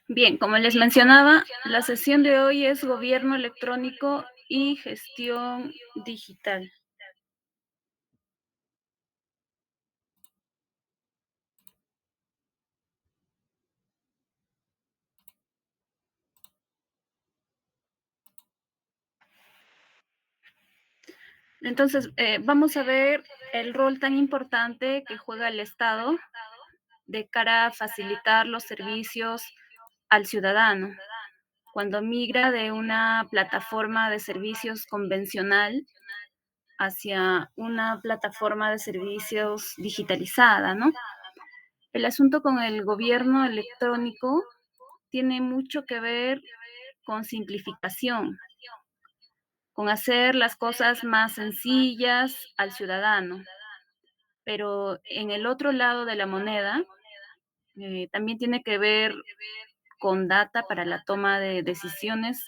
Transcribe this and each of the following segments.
Bien, como les mencionaba, la sesión de hoy es gobierno electrónico y gestión digital. Entonces, vamos a ver el rol tan importante que juega el Estado de cara a facilitar los servicios al ciudadano cuando migra de una plataforma de servicios convencional hacia una plataforma de servicios digitalizada, ¿no? El asunto con el gobierno electrónico tiene mucho que ver con simplificación, con hacer las cosas más sencillas al ciudadano. Pero en el otro lado de la moneda, también tiene que ver con data para la toma de decisiones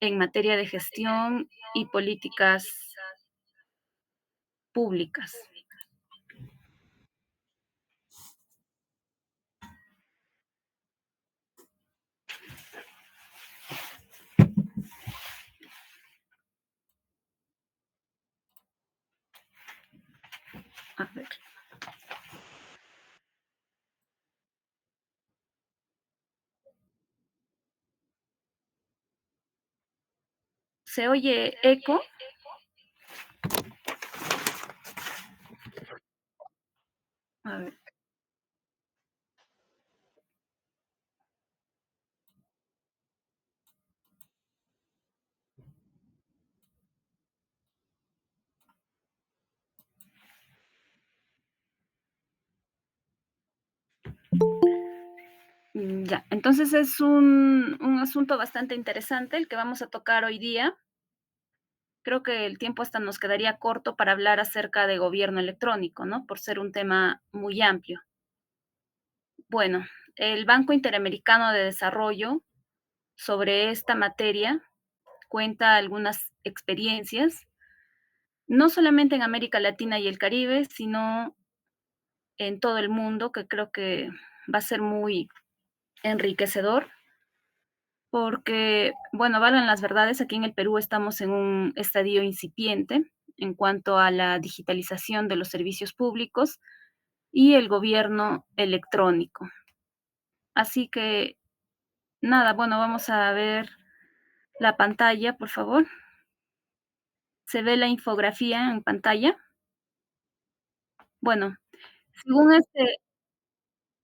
en materia de gestión y políticas públicas. A ver. ¿Se oye eco? A ver. Ya, entonces es un asunto bastante interesante el que vamos a tocar hoy día. Creo que el tiempo hasta nos quedaría corto para hablar acerca de gobierno electrónico, ¿no? Por ser un tema muy amplio. Bueno, el Banco Interamericano de Desarrollo sobre esta materia cuenta algunas experiencias, no solamente en América Latina y el Caribe, sino en todo el mundo, que creo que va a ser muy enriquecedor, porque, bueno, valgan las verdades, aquí en el Perú estamos en un estadio incipiente en cuanto a la digitalización de los servicios públicos y el gobierno electrónico. Así que, nada, bueno, vamos a ver la pantalla, por favor. ¿Se ve la infografía en pantalla? Bueno, según este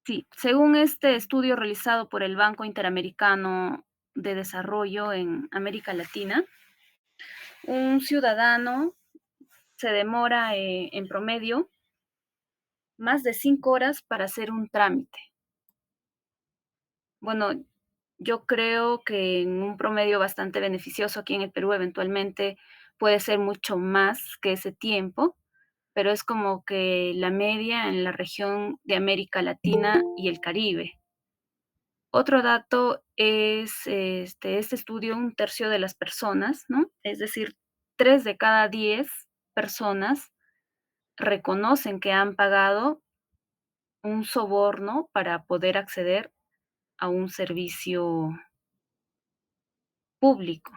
sí, según este estudio realizado por el Banco Interamericano de Desarrollo en América Latina, un ciudadano se demora, en promedio, más de 5 horas para hacer un trámite. Bueno, yo creo que en un promedio bastante beneficioso aquí en el Perú, eventualmente puede ser mucho más que ese tiempo, pero es como que la media en la región de América Latina y el Caribe. Otro dato es, este estudio, un tercio de las personas, ¿no? Es decir, 3 de cada 10 personas reconocen que han pagado un soborno para poder acceder a un servicio público.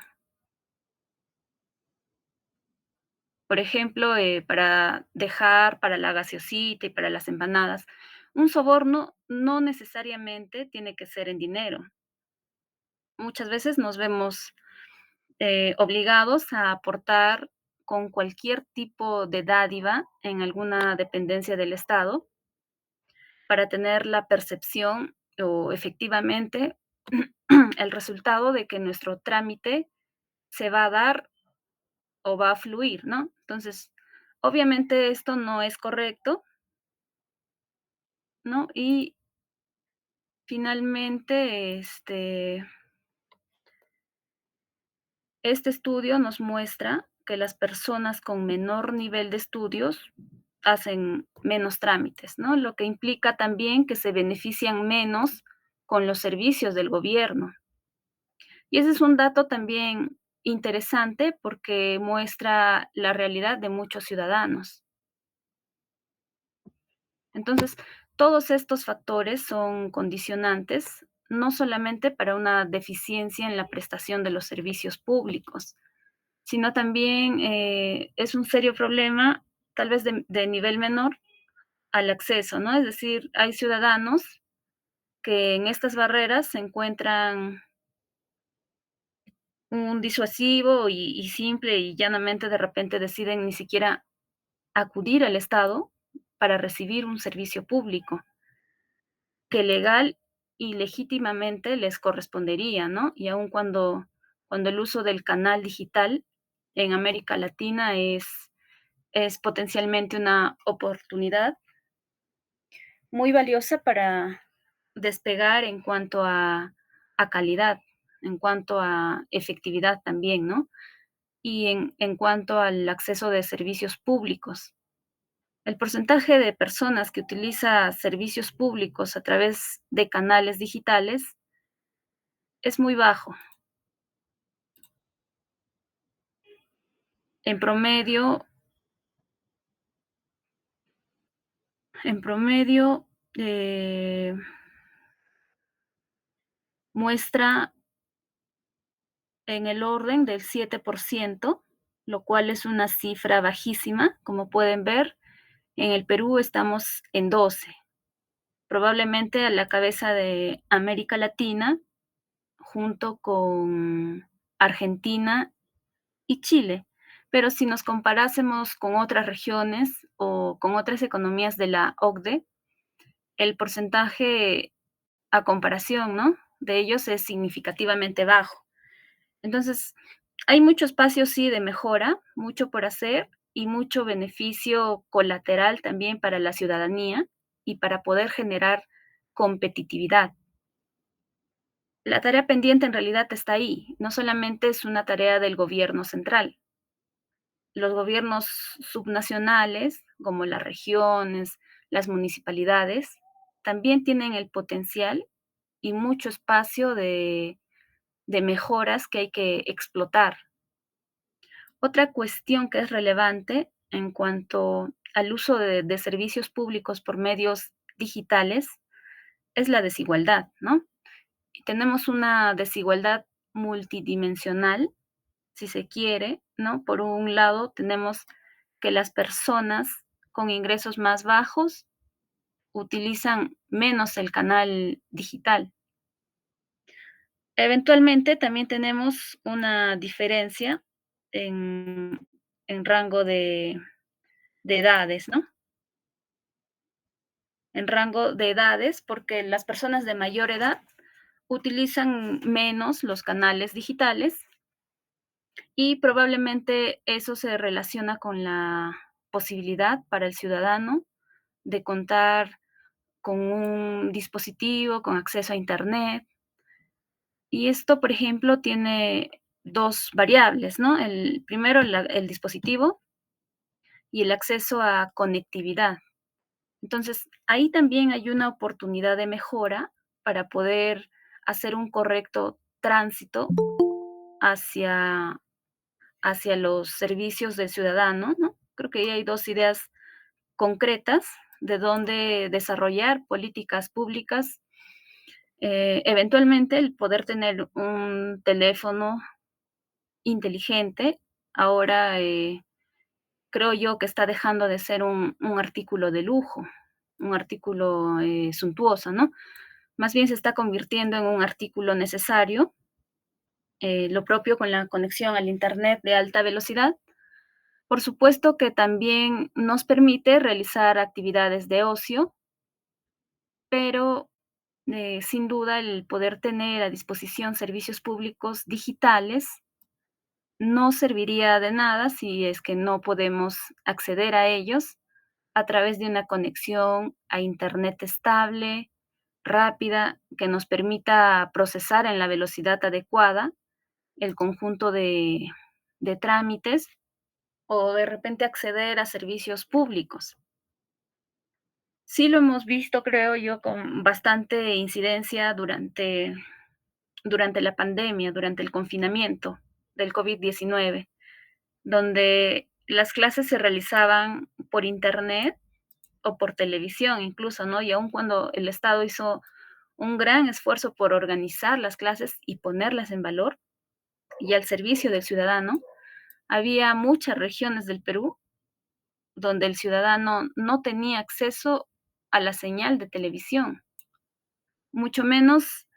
Por ejemplo, para dejar para la gaseosita y para las empanadas, un soborno no necesariamente tiene que ser en dinero. Muchas veces nos vemos obligados a aportar con cualquier tipo de dádiva en alguna dependencia del Estado para tener la percepción o efectivamente el resultado de que nuestro trámite se va a dar o va a fluir, ¿no? Entonces, obviamente esto no es correcto, ¿no? Y finalmente, este estudio nos muestra que las personas con menor nivel de estudios hacen menos trámites, ¿no? Lo que implica también que se benefician menos con los servicios del gobierno. Y ese es un dato también interesante porque muestra la realidad de muchos ciudadanos. Entonces, todos estos factores son condicionantes, no solamente para una deficiencia en la prestación de los servicios públicos, sino también es un serio problema, tal vez de nivel menor, al acceso, ¿no? Es decir, hay ciudadanos que en estas barreras se encuentran un disuasivo y simple y llanamente de repente deciden ni siquiera acudir al Estado para recibir un servicio público, que legal y legítimamente les correspondería, ¿no? Y aun cuando el uso del canal digital en América Latina es potencialmente una oportunidad muy valiosa para despegar en cuanto a calidad, en cuanto a efectividad también, ¿no? Y en cuanto al acceso de servicios públicos. El porcentaje de personas que utiliza servicios públicos a través de canales digitales es muy bajo. En promedio en promedio, muestra en el orden del 7%, lo cual es una cifra bajísima. Como pueden ver, en el Perú estamos en 12, probablemente a la cabeza de América Latina, junto con Argentina y Chile. Pero si nos comparásemos con otras regiones o con otras economías de la OCDE, el porcentaje a comparación, ¿no? De ellos es significativamente bajo. Entonces, hay mucho espacio, sí, de mejora, mucho por hacer y mucho beneficio colateral también para la ciudadanía y para poder generar competitividad. La tarea pendiente en realidad está ahí, no solamente es una tarea del gobierno central. Los gobiernos subnacionales, como las regiones, las municipalidades, también tienen el potencial y mucho espacio de mejoras que hay que explotar. Otra cuestión que es relevante en cuanto al uso de servicios públicos por medios digitales es la desigualdad, ¿no? Y tenemos una desigualdad multidimensional, si se quiere, ¿no? Por un lado, tenemos que las personas con ingresos más bajos utilizan menos el canal digital. Eventualmente, también tenemos una diferencia en rango de edades, ¿no? En rango de edades, porque las personas de mayor edad utilizan menos los canales digitales y probablemente eso se relaciona con la posibilidad para el ciudadano de contar con un dispositivo, con acceso a Internet. Y esto, por ejemplo, tiene 2 variables, ¿no? El primero, el dispositivo y el acceso a conectividad. Entonces, ahí también hay una oportunidad de mejora para poder hacer un correcto tránsito hacia los servicios del ciudadano, ¿no? Creo que ahí hay 2 ideas concretas de dónde desarrollar políticas públicas. Eventualmente, el poder tener un teléfono inteligente, ahora, creo yo que está dejando de ser un artículo de lujo, un artículo, suntuoso, ¿no? Más bien se está convirtiendo en un artículo necesario, lo propio con la conexión al Internet de alta velocidad. Por supuesto que también nos permite realizar actividades de ocio, pero, sin duda el poder tener a disposición servicios públicos digitales no serviría de nada si es que no podemos acceder a ellos a través de una conexión a Internet estable, rápida, que nos permita procesar en la velocidad adecuada el conjunto de trámites o de repente acceder a servicios públicos. Sí lo hemos visto, creo yo, con bastante incidencia durante la pandemia, durante el confinamiento del COVID-19, donde las clases se realizaban por Internet o por televisión incluso, ¿no? Y aun cuando el Estado hizo un gran esfuerzo por organizar las clases y ponerlas en valor y al servicio del ciudadano, había muchas regiones del Perú donde el ciudadano no tenía acceso a la señal de televisión, mucho menos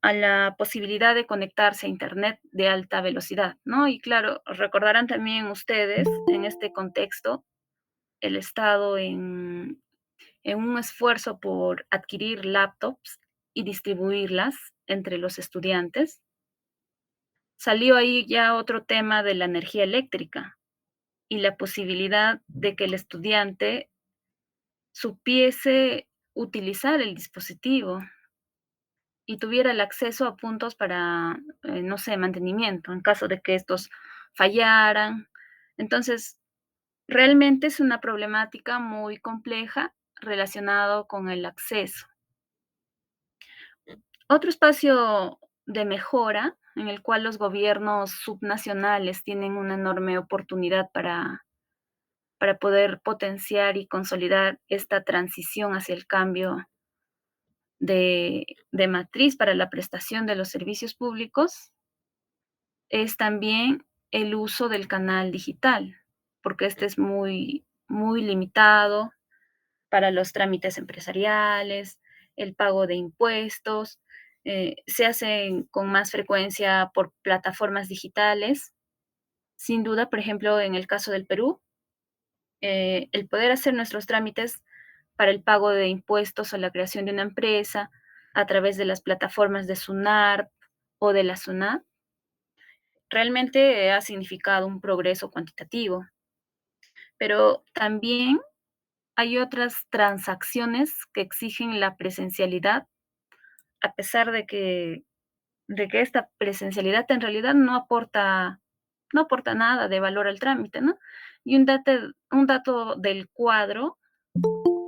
a la posibilidad de conectarse a Internet de alta velocidad, ¿no? Y claro, recordarán también ustedes en este contexto el Estado en un esfuerzo por adquirir laptops y distribuirlas entre los estudiantes. Salió ahí ya otro tema de la energía eléctrica y la posibilidad de que el estudiante supiese utilizar el dispositivo y tuviera el acceso a puntos para, no sé, mantenimiento, en caso de que estos fallaran. Entonces, realmente es una problemática muy compleja relacionado con el acceso. Otro espacio de mejora en el cual los gobiernos subnacionales tienen una enorme oportunidad para poder potenciar y consolidar esta transición hacia el cambio de matriz para la prestación de los servicios públicos es también el uso del canal digital, porque este es muy limitado para los trámites empresariales, el pago de impuestos, se hacen con más frecuencia por plataformas digitales. Sin duda, por ejemplo, en el caso del Perú, el poder hacer nuestros trámites para el pago de impuestos o la creación de una empresa a través de las plataformas de SUNARP o de la SUNAT, realmente ha significado un progreso cuantitativo, pero también hay otras transacciones que exigen la presencialidad, a pesar de que esta presencialidad en realidad no aporta nada de valor al trámite, ¿no? Y un dato del cuadro,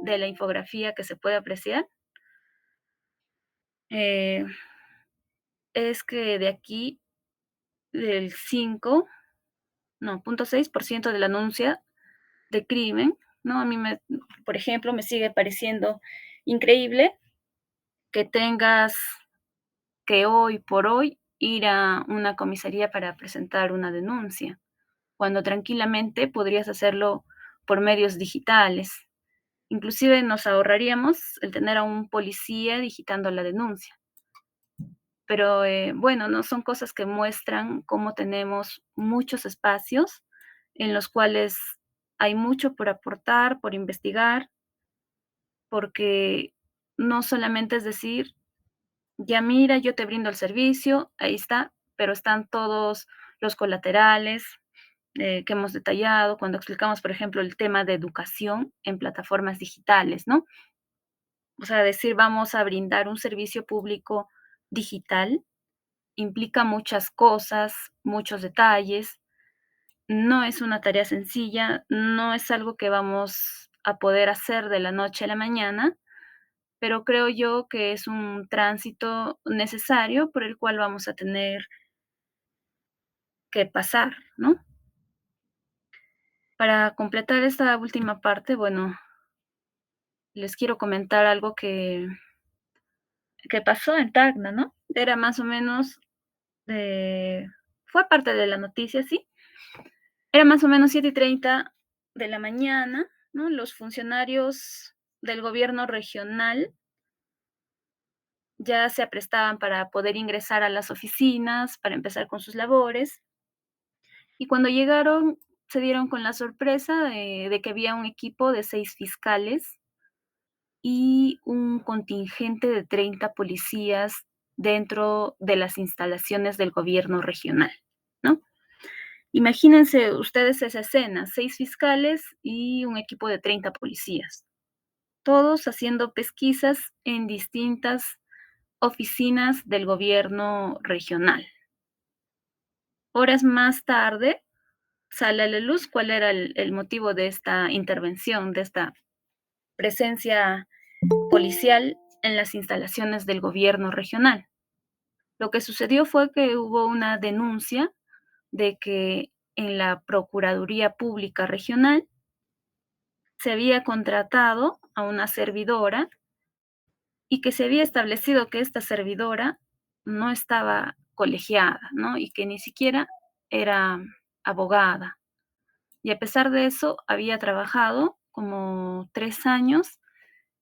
de la infografía que se puede apreciar, eh, es que de aquí, del 5, no, 0,6% de la anuncia de crimen, ¿no? A mí por ejemplo, me sigue pareciendo increíble que tengas que hoy por hoy ir a una comisaría para presentar una denuncia, cuando tranquilamente podrías hacerlo por medios digitales. Inclusive nos ahorraríamos el tener a un policía digitando la denuncia. Pero bueno, no son cosas que muestran cómo tenemos muchos espacios en los cuales hay mucho por aportar, por investigar, porque no solamente es decir, ya mira, yo te brindo el servicio, ahí está, pero están todos los colaterales que hemos detallado cuando explicamos, por ejemplo, el tema de educación en plataformas digitales, ¿no? O sea, decir vamos a brindar un servicio público digital implica muchas cosas, muchos detalles. No es una tarea sencilla, no es algo que vamos a poder hacer de la noche a la mañana, pero creo yo que es un tránsito necesario por el cual vamos a tener que pasar, ¿no? Para completar esta última parte, bueno, les quiero comentar algo que pasó en Tacna, ¿no? Era más o menos, eh, fue parte de la noticia, sí. Era más o menos 7:30 de la mañana, ¿no? Los funcionarios del gobierno regional ya se aprestaban para poder ingresar a las oficinas, para empezar con sus labores. Y cuando llegaron, se dieron con la sorpresa de que había un equipo de 6 fiscales y un contingente de 30 policías dentro de las instalaciones del gobierno regional, ¿no? Imagínense ustedes esa escena, 6 fiscales y un equipo de 30 policías, todos haciendo pesquisas en distintas oficinas del gobierno regional. Horas más tarde sale a la luz cuál era el motivo de esta intervención, de esta presencia policial en las instalaciones del gobierno regional. Lo que sucedió fue que hubo una denuncia de que en la Procuraduría Pública Regional se había contratado a una servidora y que se había establecido que esta servidora no estaba colegiada, ¿no? Y que ni siquiera era abogada. Y a pesar de eso, había trabajado como 3 años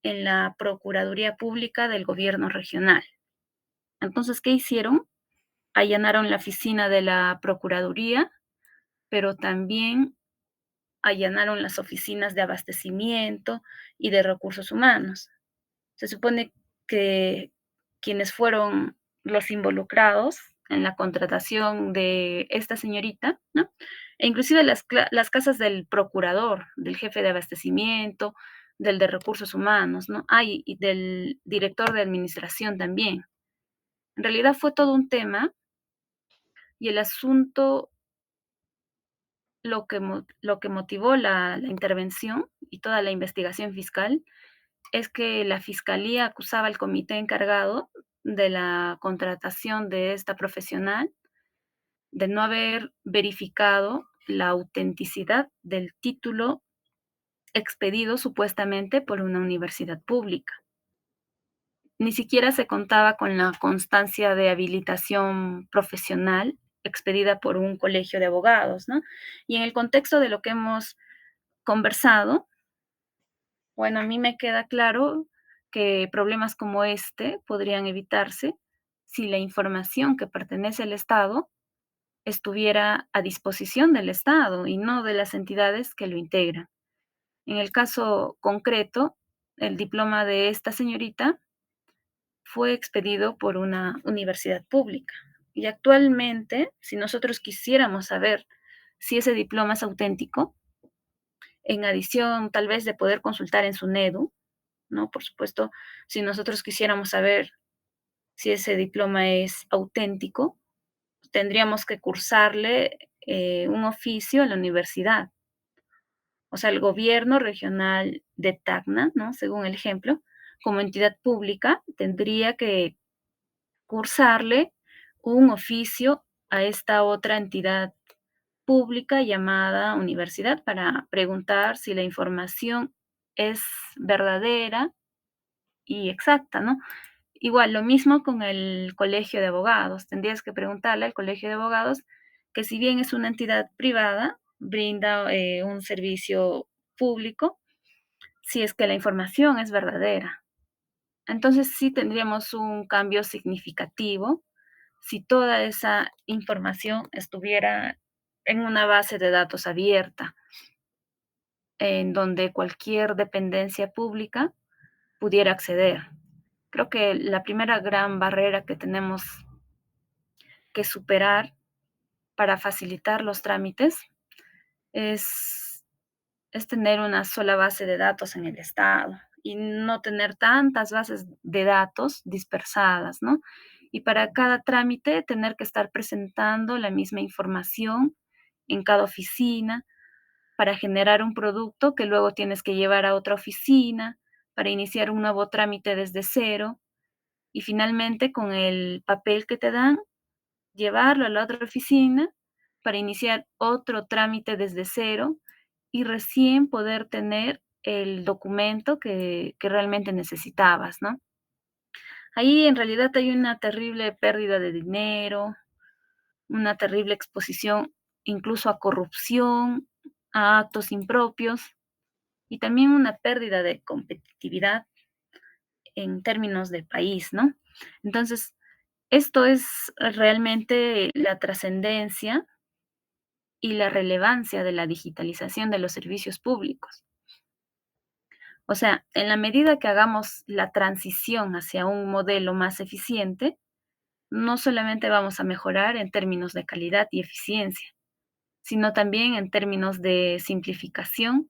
en la Procuraduría Pública del Gobierno Regional. Entonces, ¿qué hicieron? Allanaron la oficina de la Procuraduría, pero también allanaron las oficinas de abastecimiento y de recursos humanos. Se supone que quienes fueron los involucrados en la contratación de esta señorita, ¿no? E inclusive las casas del procurador, del jefe de abastecimiento, del de recursos humanos, ¿no? Y del director de administración también. En realidad fue todo un tema y el asunto, lo que motivó la intervención y toda la investigación fiscal es que la fiscalía acusaba al comité encargado de la contratación de esta profesional de no haber verificado la autenticidad del título expedido supuestamente por una universidad pública. Ni siquiera se contaba con la constancia de habilitación profesional expedida por un colegio de abogados, ¿no? Y en el contexto de lo que hemos conversado, bueno, a mí me queda claro que problemas como este podrían evitarse si la información que pertenece al Estado estuviera a disposición del Estado y no de las entidades que lo integran. En el caso concreto, el diploma de esta señorita fue expedido por una universidad pública. Y actualmente, si nosotros quisiéramos saber si ese diploma es auténtico, en adición tal vez de poder consultar en su NEDU, ¿no? Por supuesto, si nosotros quisiéramos saber si ese diploma es auténtico, tendríamos que cursarle un oficio a la universidad. O sea, el gobierno regional de Tacna, ¿no? Según el ejemplo, como entidad pública, tendría que cursarle un oficio a esta otra entidad pública llamada universidad para preguntar si la información es verdadera y exacta, ¿no? Igual, lo mismo con el colegio de abogados. Tendrías que preguntarle al colegio de abogados que si bien es una entidad privada, brinda un servicio público, si es que la información es verdadera. Entonces sí tendríamos un cambio significativo si toda esa información estuviera en una base de datos abierta, en donde cualquier dependencia pública pudiera acceder. Creo que la primera gran barrera que tenemos que superar para facilitar los trámites es, es tener una sola base de datos en el Estado y no tener tantas bases de datos dispersadas, ¿no? Y para cada trámite tener que estar presentando la misma información en cada oficina para generar un producto que luego tienes que llevar a otra oficina para iniciar un nuevo trámite desde cero y finalmente con el papel que te dan llevarlo a la otra oficina para iniciar otro trámite desde cero y recién poder tener el documento que realmente necesitabas, ¿no? Ahí en realidad hay una terrible pérdida de dinero, una terrible exposición incluso a corrupción, a actos impropios y también una pérdida de competitividad en términos de país, ¿no? Entonces, esto es realmente la trascendencia y la relevancia de la digitalización de los servicios públicos. O sea, en la medida que hagamos la transición hacia un modelo más eficiente, no solamente vamos a mejorar en términos de calidad y eficiencia, sino también en términos de simplificación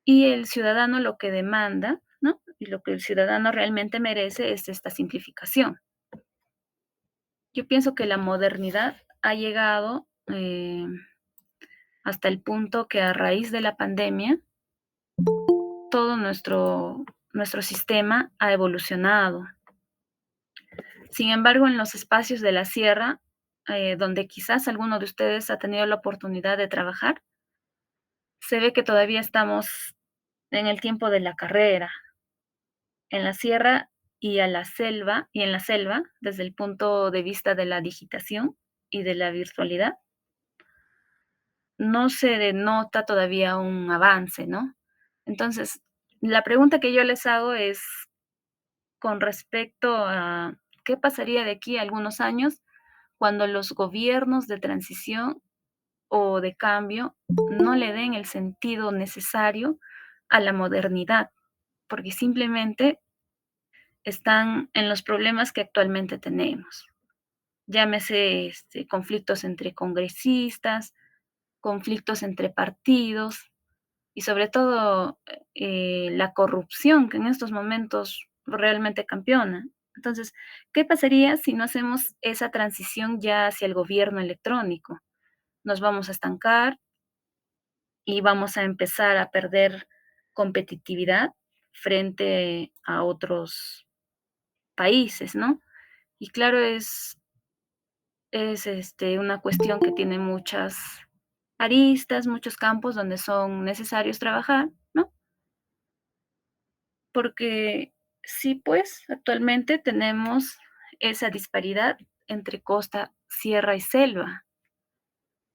y el ciudadano lo que demanda, ¿no? Y lo que el ciudadano realmente merece es esta simplificación. Yo pienso que la modernidad ha llegado hasta el punto que a raíz de la pandemia todo nuestro sistema ha evolucionado. Sin embargo, en los espacios de la sierra, donde quizás alguno de ustedes ha tenido la oportunidad de trabajar, se ve que todavía estamos en el tiempo de la carrera. En la sierra y en la selva, desde el punto de vista de la digitación y de la virtualidad, no se denota todavía un avance, ¿no? Entonces, la pregunta que yo les hago es con respecto a qué pasaría de aquí a algunos años cuando los gobiernos de transición o de cambio no le den el sentido necesario a la modernidad, porque simplemente están en los problemas que actualmente tenemos. Llámese, conflictos entre congresistas, conflictos entre partidos y sobre todo, la corrupción que en estos momentos realmente campeona. Entonces, ¿qué pasaría si no hacemos esa transición ya hacia el gobierno electrónico? Nos vamos a estancar y vamos a empezar a perder competitividad frente a otros países, ¿no? Y claro, una cuestión que tiene muchas aristas, muchos campos donde son necesarios trabajar, ¿no? Porque sí, pues, actualmente tenemos esa disparidad entre costa, sierra y selva.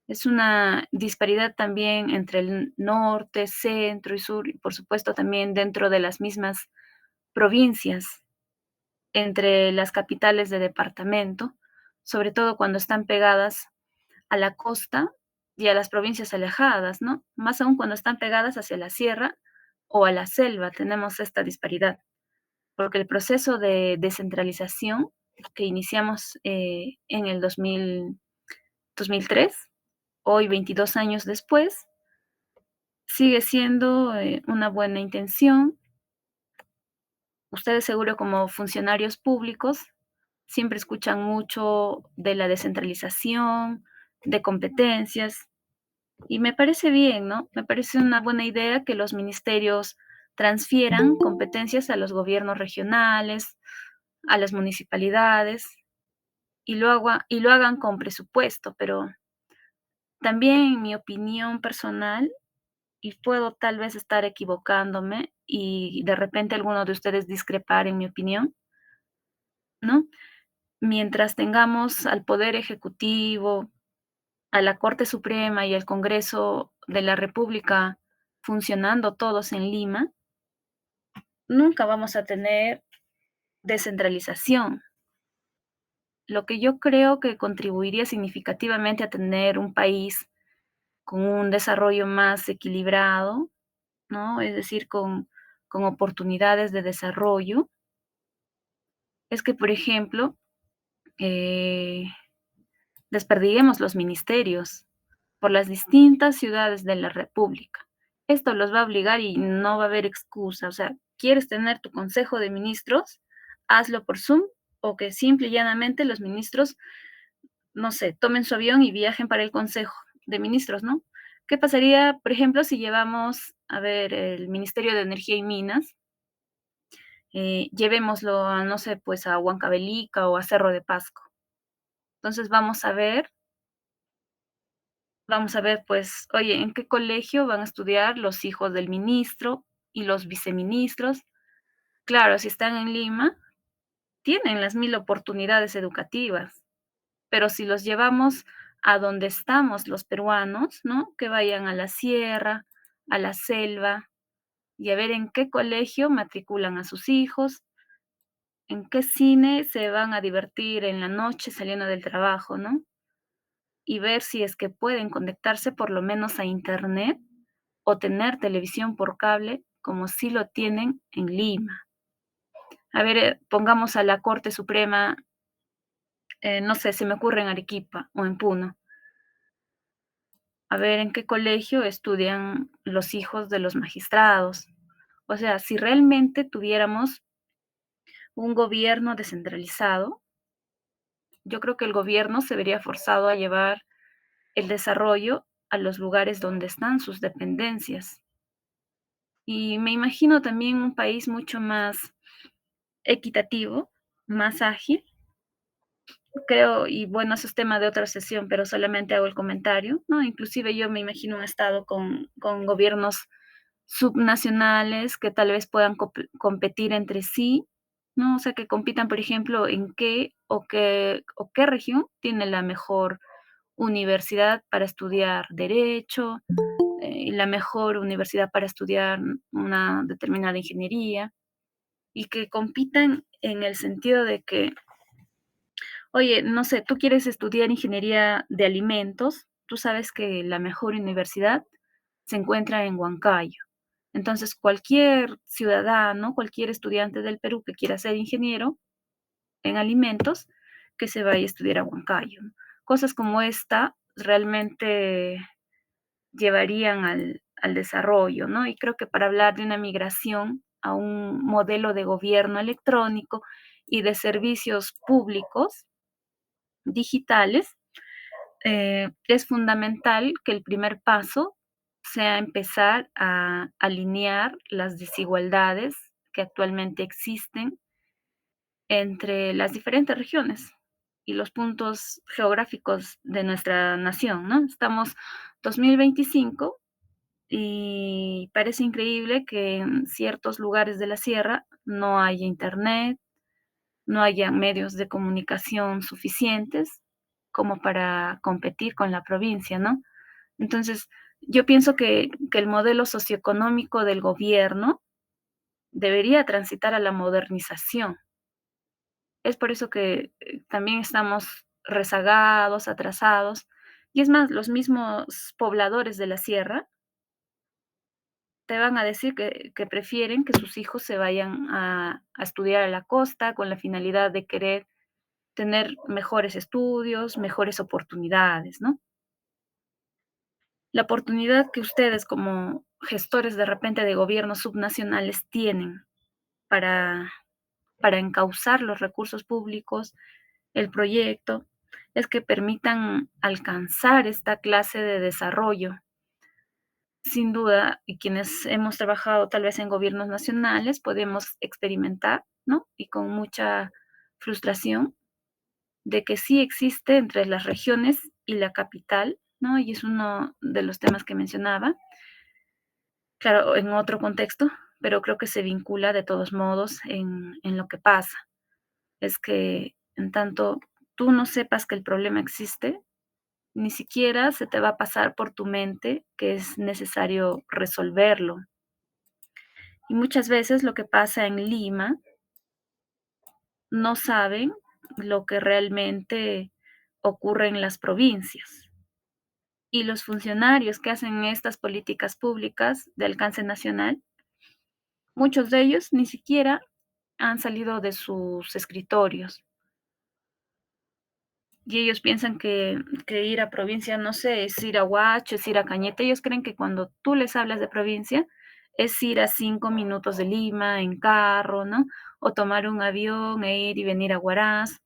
Es una disparidad también entre el norte, centro y sur, y por supuesto también dentro de las mismas provincias, entre las capitales de departamento, sobre todo cuando están pegadas a la costa y a las provincias alejadas, ¿no? Más aún cuando están pegadas hacia la sierra o a la selva, tenemos esta disparidad, porque el proceso de descentralización que iniciamos en el 2003, hoy 22 años después, sigue siendo una buena intención. Ustedes seguro como funcionarios públicos siempre escuchan mucho de la descentralización, de competencias, y me parece bien, ¿no? Me parece una buena idea que los ministerios transfieran competencias a los gobiernos regionales, a las municipalidades, y lo hagan con presupuesto, pero también en mi opinión personal, y puedo tal vez estar equivocándome y de repente alguno de ustedes discrepar en mi opinión, ¿no? Mientras tengamos al Poder Ejecutivo, a la Corte Suprema y al Congreso de la República funcionando todos en Lima, nunca vamos a tener descentralización. Lo que yo creo que contribuiría significativamente a tener un país con un desarrollo más equilibrado, ¿no? Es decir, con oportunidades de desarrollo, es que, por ejemplo, eh, desperdiguemos los ministerios por las distintas ciudades de la república. Esto los va a obligar y no va a haber excusa. O sea, ¿quieres tener tu consejo de ministros? Hazlo por Zoom o que simple y llanamente los ministros, no sé, tomen su avión y viajen para el consejo de ministros, ¿no? ¿Qué pasaría, por ejemplo, si llevamos, a ver, el Ministerio de Energía y Minas, llevémoslo a, no sé, pues a Huancavelica o a Cerro de Pasco? Entonces vamos a ver, pues, oye, ¿en qué colegio van a estudiar los hijos del ministro y los viceministros? Claro, si están en Lima, tienen las 1000 oportunidades educativas, pero si los llevamos a donde estamos los peruanos, ¿no? Que vayan a la sierra, a la selva, y a ver en qué colegio matriculan a sus hijos, en qué cine se van a divertir en la noche saliendo del trabajo, ¿no? Y ver si es que pueden conectarse por lo menos a Internet o tener televisión por cable, como sí lo tienen en Lima. A ver, pongamos a la Corte Suprema, no sé, se me ocurre en Arequipa o en Puno. A ver en qué colegio estudian los hijos de los magistrados. O sea, si realmente tuviéramos un gobierno descentralizado, yo creo que el gobierno se vería forzado a llevar el desarrollo a los lugares donde están sus dependencias. Y me imagino también un país mucho más equitativo, más ágil, creo, y bueno, eso es tema de otra sesión, pero solamente hago el comentario, ¿no? Inclusive yo me imagino un estado con gobiernos subnacionales que tal vez puedan competir entre sí, ¿no? O sea, que compitan, por ejemplo, en qué región tiene la mejor universidad para estudiar derecho, y la mejor universidad para estudiar una determinada ingeniería, y que compitan en el sentido de que, oye, no sé, tú quieres estudiar ingeniería de alimentos, tú sabes que la mejor universidad se encuentra en Huancayo. Entonces, cualquier ciudadano, cualquier estudiante del Perú que quiera ser ingeniero en alimentos, que se vaya a estudiar a Huancayo, ¿no? Cosas como esta realmente llevarían al desarrollo, ¿no? Y creo que para hablar de una migración a un modelo de gobierno electrónico y de servicios públicos digitales, es fundamental que el primer paso sea empezar a alinear las desigualdades que actualmente existen entre las diferentes regiones y los puntos geográficos de nuestra nación, ¿no? Estamos 2025 y parece increíble que en ciertos lugares de la sierra no haya internet, no haya medios de comunicación suficientes como para competir con la provincia, ¿no? Entonces, yo pienso que el modelo socioeconómico del gobierno debería transitar a la modernización. Es por eso que también estamos rezagados, atrasados. Y es más, los mismos pobladores de la sierra te van a decir que prefieren que sus hijos se vayan a estudiar a la costa con la finalidad de querer tener mejores estudios, mejores oportunidades, ¿no? La oportunidad que ustedes como gestores de repente de gobiernos subnacionales tienen para, para encauzar los recursos públicos, el proyecto, es que permitan alcanzar esta clase de desarrollo. Sin duda, y quienes hemos trabajado tal vez en gobiernos nacionales, podemos experimentar, ¿no? Y con mucha frustración de que sí existe entre las regiones y la capital, ¿no? Y es uno de los temas que mencionaba, claro, en otro contexto, pero creo que se vincula de todos modos en lo que pasa. Es que en tanto tú no sepas que el problema existe, ni siquiera se te va a pasar por tu mente que es necesario resolverlo. Y muchas veces lo que pasa en Lima no saben lo que realmente ocurre en las provincias. Y los funcionarios que hacen estas políticas públicas de alcance nacional, muchos de ellos ni siquiera han salido de sus escritorios. Y ellos piensan que ir a provincia, no sé, es ir a Huacho, es ir a Cañete. Ellos creen que cuando tú les hablas de provincia, es ir a 5 minutos de Lima en carro, ¿no? O tomar un avión e ir y venir a Huaraz.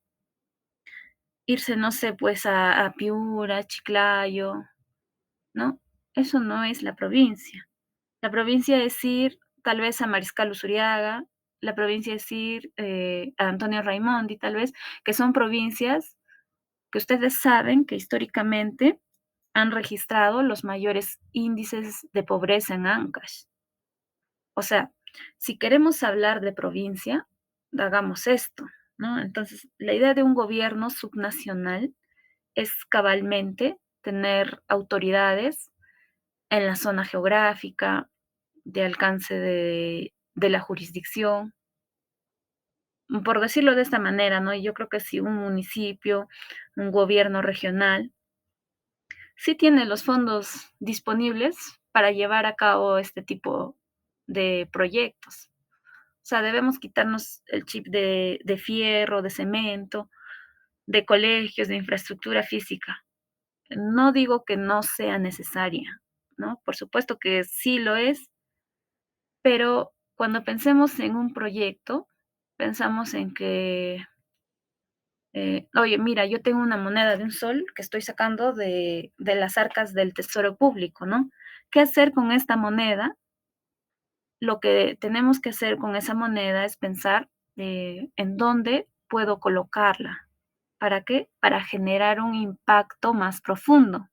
Irse, no sé, pues a Piura, Chiclayo, ¿no? Eso no es la provincia. La provincia es ir tal vez a Mariscal Usuriaga, la provincia es ir a Antonio Raimondi, tal vez, que son provincias que ustedes saben que históricamente han registrado los mayores índices de pobreza en Ancash. O sea, si queremos hablar de provincia, hagamos esto, ¿no? Entonces, la idea de un gobierno subnacional es cabalmente tener autoridades en la zona geográfica, de alcance de la jurisdicción, por decirlo de esta manera, ¿no? Y yo creo que si un municipio, un gobierno regional, sí tiene los fondos disponibles para llevar a cabo este tipo de proyectos. O sea, debemos quitarnos el chip de fierro, de cemento, de colegios, de infraestructura física. No digo que no sea necesaria, ¿no? Por supuesto que sí lo es, pero cuando pensemos en un proyecto, pensamos en que, oye, mira, yo tengo una moneda de un sol que estoy sacando de las arcas del tesoro público, ¿no? ¿Qué hacer con esta moneda? Lo que tenemos que hacer con esa moneda es pensar en dónde puedo colocarla. ¿Para qué? Para generar un impacto más profundo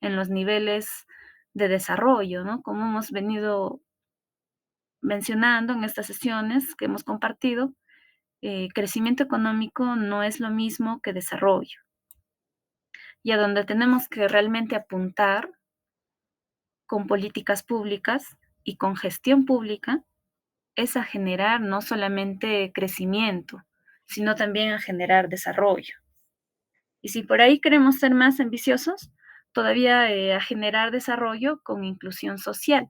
en los niveles de desarrollo, ¿no? Como hemos venido mencionando en estas sesiones que hemos compartido, crecimiento económico no es lo mismo que desarrollo. Y a donde tenemos que realmente apuntar con políticas públicas y con gestión pública es a generar no solamente crecimiento, sino también a generar desarrollo. Y si por ahí queremos ser más ambiciosos, todavía a generar desarrollo con inclusión social.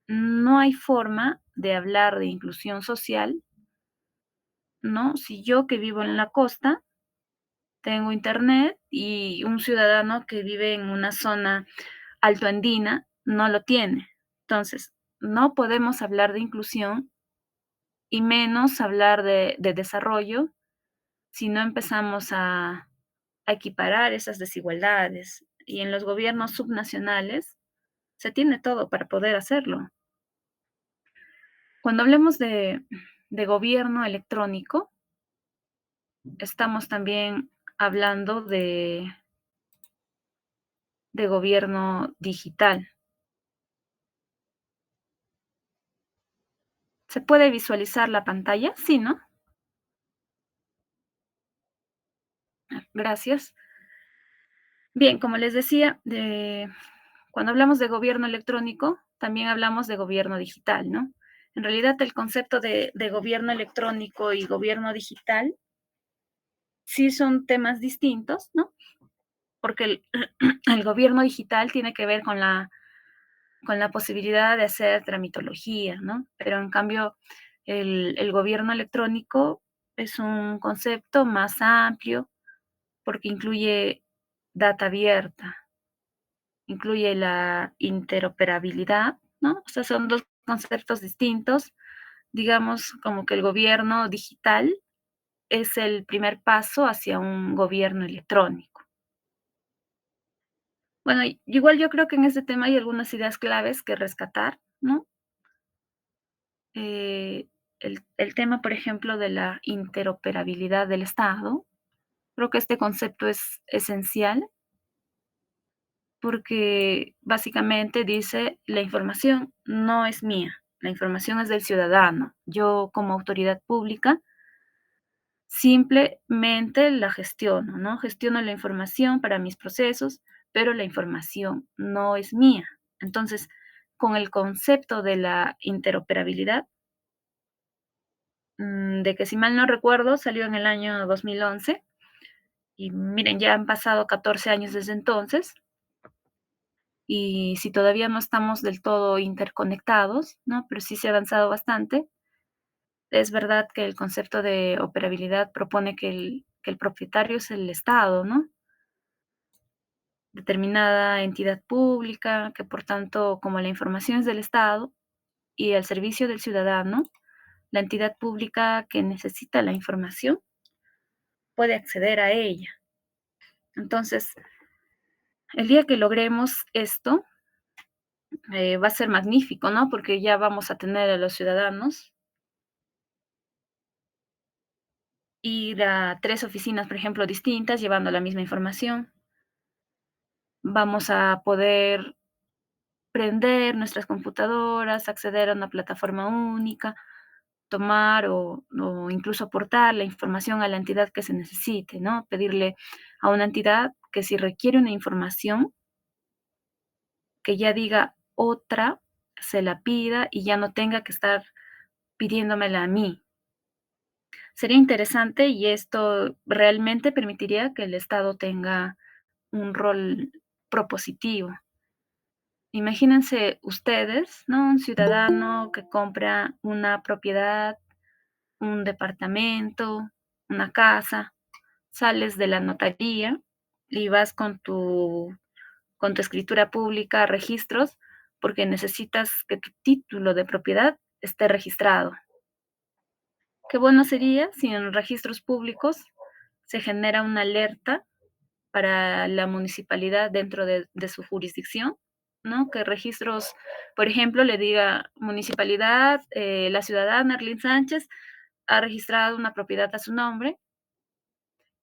no hay forma de hablar de inclusión social, ¿no? Si yo que vivo en la costa tengo internet y un ciudadano que vive en una zona altoandina no lo tiene. Entonces, no podemos hablar de inclusión y menos hablar de desarrollo si no empezamos a equiparar esas desigualdades. Y en los gobiernos subnacionales se tiene todo para poder hacerlo. Cuando hablemos de gobierno electrónico, estamos también hablando de gobierno digital. ¿Se puede visualizar la pantalla? Sí, ¿no? Gracias. Bien, como les decía, cuando hablamos de gobierno electrónico, también hablamos de gobierno digital, ¿no? En realidad, el concepto de gobierno electrónico y gobierno digital sí son temas distintos, ¿no? Porque el gobierno digital tiene que ver con la posibilidad de hacer tramitología, ¿no? Pero en cambio, el gobierno electrónico es un concepto más amplio porque incluye data abierta, incluye la interoperabilidad, ¿no? O sea, son dos conceptos distintos. Digamos como que el gobierno digital es el primer paso hacia un gobierno electrónico. Bueno, igual yo creo que en este tema hay algunas ideas claves que rescatar, ¿no? Eh, el tema, por ejemplo, de la interoperabilidad del Estado. Creo que este concepto es esencial porque básicamente dice, la información no es mía, la información es del ciudadano. Yo como autoridad pública simplemente la gestiono, ¿no? Gestiono la información para mis procesos, pero la información no es mía. Entonces, con el concepto de la interoperabilidad, de que si mal no recuerdo, salió en el año 2011 y miren, ya han pasado 14 años desde entonces, y si todavía no estamos del todo interconectados, ¿no? Pero sí se ha avanzado bastante. Es verdad que el concepto de operabilidad propone que el propietario es el Estado, ¿no? Determinada entidad pública, que por tanto, como la información es del Estado y el servicio del ciudadano, la entidad pública que necesita la información puede acceder a ella. Entonces, el día que logremos esto, va a ser magnífico, ¿no? Porque ya vamos a tener a los ciudadanos ir a 3 oficinas, por ejemplo, distintas, llevando la misma información. Vamos a poder prender nuestras computadoras, acceder a una plataforma única, tomar o incluso aportar la información a la entidad que se necesite, ¿no? Pedirle a una entidad que si requiere una información, que ya diga otra, se la pida y ya no tenga que estar pidiéndomela a mí. Sería interesante y esto realmente permitiría que el Estado tenga un rol propositivo. Imagínense ustedes, ¿no? Un ciudadano que compra una propiedad, un departamento, una casa, sales de la notaría y vas con tu escritura pública a registros porque necesitas que tu título de propiedad esté registrado. Qué bueno sería si en registros públicos se genera una alerta para la municipalidad dentro de su jurisdicción, ¿no? Que registros, por ejemplo, le diga municipalidad, la ciudadana Arlene Sánchez ha registrado una propiedad a su nombre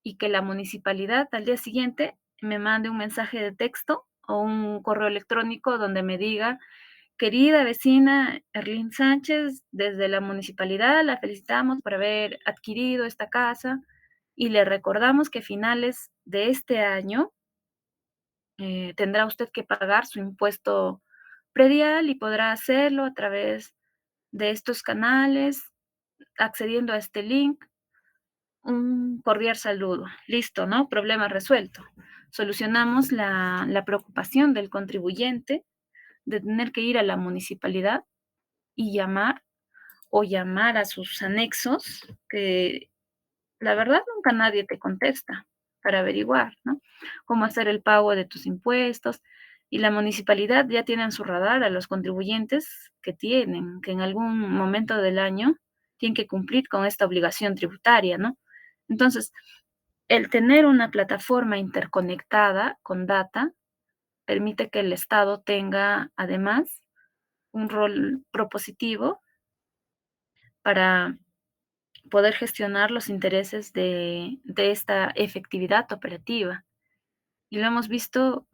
y que la municipalidad al día siguiente me mande un mensaje de texto o un correo electrónico donde me diga, querida vecina Arlene Sánchez, desde la municipalidad la felicitamos por haber adquirido esta casa y le recordamos que a finales de este año tendrá usted que pagar su impuesto predial y podrá hacerlo a través de estos canales, accediendo a este link. Un cordial saludo. Listo, ¿no? Problema resuelto. Solucionamos la preocupación del contribuyente de tener que ir a la municipalidad y llamar a sus anexos, que la verdad nunca nadie te contesta para averiguar, ¿no? Cómo hacer el pago de tus impuestos. Y la municipalidad ya tiene en su radar a los contribuyentes que en algún momento del año tienen que cumplir con esta obligación tributaria, ¿no? Entonces, el tener una plataforma interconectada con data permite que el Estado tenga además un rol propositivo para poder gestionar los intereses de esta efectividad operativa. Y lo hemos visto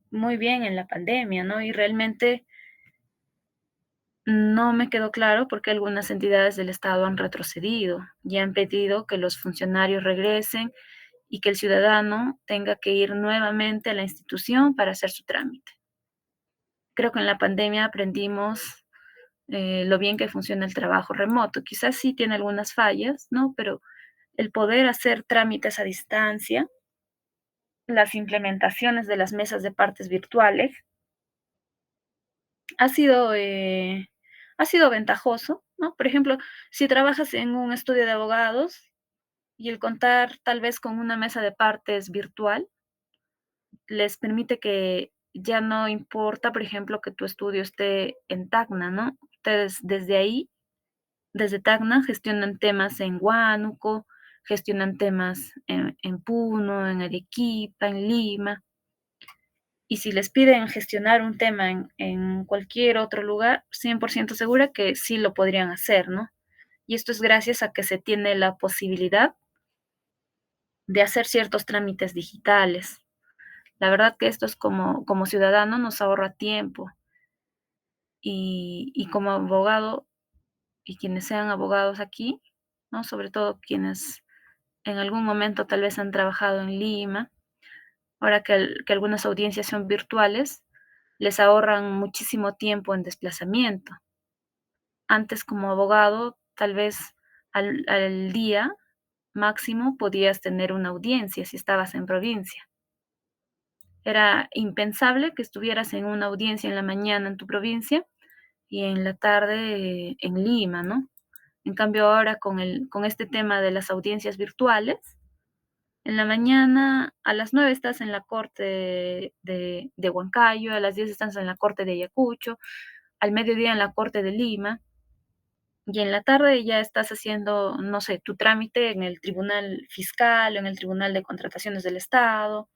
muy bien en la pandemia, ¿no? Y realmente no me quedó claro por qué algunas entidades del Estado han retrocedido y han pedido que los funcionarios regresen y que el ciudadano tenga que ir nuevamente a la institución para hacer su trámite. Creo que en la pandemia aprendimos lo bien que funciona el trabajo remoto. Quizás sí tiene algunas fallas, ¿no? Pero el poder hacer trámites a distancia, las implementaciones de las mesas de partes virtuales, ha sido, eh, ha sido ventajoso, ¿no? Por ejemplo, si trabajas en un estudio de abogados y el contar tal vez con una mesa de partes virtual, les permite que ya no importa, por ejemplo, que tu estudio esté en Tacna, ¿no? Ustedes desde ahí, desde Tacna, gestionan temas en Huánuco, gestionan temas en Puno, en Arequipa, en Lima. Y si les piden gestionar un tema en cualquier otro lugar, 100% segura que sí lo podrían hacer, ¿no? Y esto es gracias a que se tiene la posibilidad de hacer ciertos trámites digitales. La verdad que esto es como ciudadano nos ahorra tiempo y como abogado y quienes sean abogados aquí, ¿no? Sobre todo quienes en algún momento tal vez han trabajado en Lima, ahora que algunas audiencias son virtuales, les ahorran muchísimo tiempo en desplazamiento. Antes como abogado, tal vez al día máximo podías tener una audiencia si estabas en provincia. Era impensable que estuvieras en una audiencia en la mañana en tu provincia y en la tarde en Lima, ¿no? En cambio ahora con este tema de las audiencias virtuales, en la mañana a las 9 estás en la corte de Huancayo, a las 10 estás en la corte de Ayacucho, al mediodía en la corte de Lima, y en la tarde ya estás haciendo, no sé, tu trámite en el tribunal fiscal, o en el tribunal de contrataciones del Estado,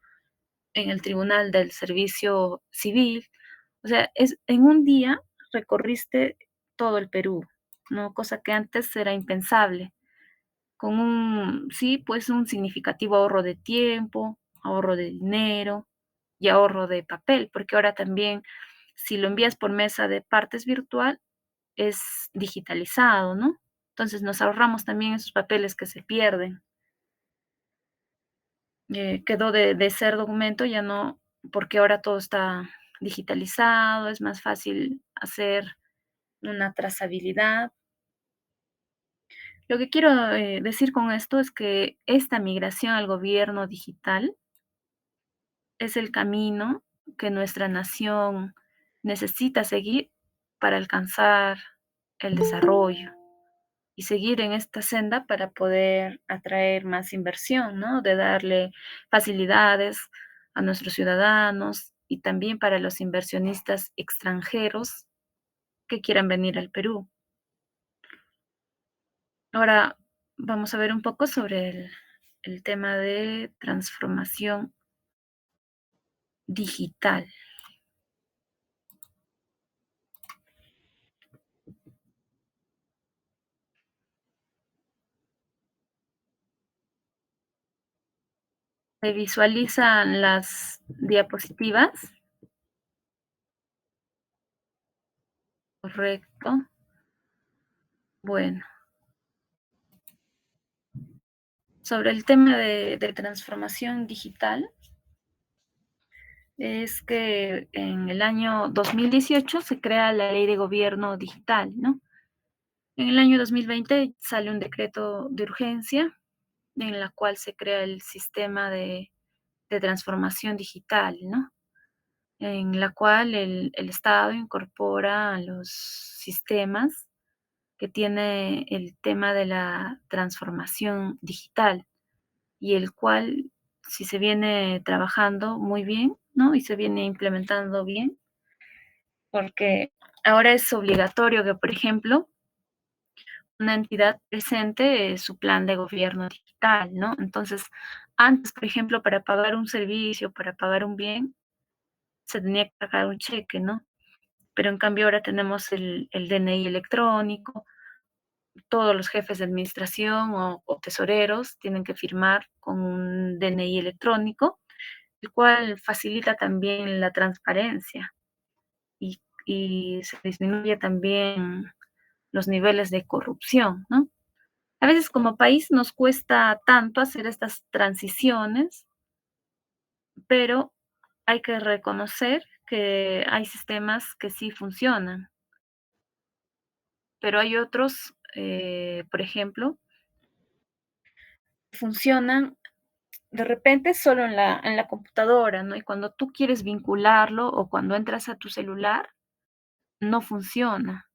en el tribunal del servicio civil. O sea, en un día recorriste todo el Perú, ¿no? Cosa que antes era impensable. Con sí, pues un significativo ahorro de tiempo, ahorro de dinero y ahorro de papel, porque ahora también si lo envías por mesa de partes virtual, es digitalizado, ¿no? Entonces nos ahorramos también esos papeles que se pierden. Quedó de ser documento, ya no, porque ahora todo está digitalizado, es más fácil hacer una trazabilidad. Lo que quiero decir con esto es que esta migración al gobierno digital es el camino que nuestra nación necesita seguir para alcanzar el desarrollo y seguir en esta senda para poder atraer más inversión, ¿no? De darle facilidades a nuestros ciudadanos y también para los inversionistas extranjeros que quieran venir al Perú. Ahora vamos a ver un poco sobre el tema de transformación digital. ¿Se visualizan las diapositivas? Correcto. Bueno, sobre el tema de transformación digital, es que en el año 2018 se crea la Ley de Gobierno Digital, ¿no? En el año 2020 sale un decreto de urgencia en la cual se crea el sistema de transformación digital, ¿no? en la cual el Estado incorpora los sistemas que tiene el tema de la transformación digital y el cual, si se viene trabajando muy bien, ¿no? Y se viene implementando bien, porque ahora es obligatorio que, por ejemplo, una entidad presente su plan de gobierno digital, ¿no? Entonces, antes, por ejemplo, para pagar un servicio, para pagar un bien, se tenía que pagar un cheque, ¿no? Pero en cambio ahora tenemos el DNI electrónico, todos los jefes de administración o tesoreros tienen que firmar con un DNI electrónico, el cual facilita también la transparencia y se disminuye también los niveles de corrupción, ¿no? A veces como país nos cuesta tanto hacer estas transiciones, pero hay que reconocer que hay sistemas que sí funcionan, pero hay otros, por ejemplo, funcionan de repente solo en la computadora, ¿no? Y cuando tú quieres vincularlo o cuando entras a tu celular, no funciona.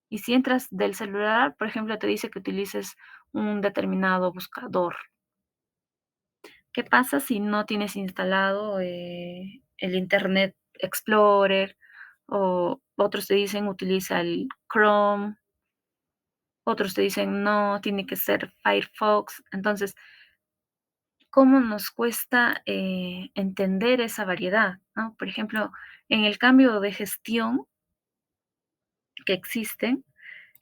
Y si entras del celular, por ejemplo, te dice que utilices un determinado buscador. ¿Qué pasa si no tienes instalado, el Internet Explorer? O otros te dicen utiliza el Chrome, otros te dicen no, tiene que ser Firefox. Entonces, ¿cómo nos cuesta, entender esa variedad, no? Por ejemplo, en el cambio de gestión que existen,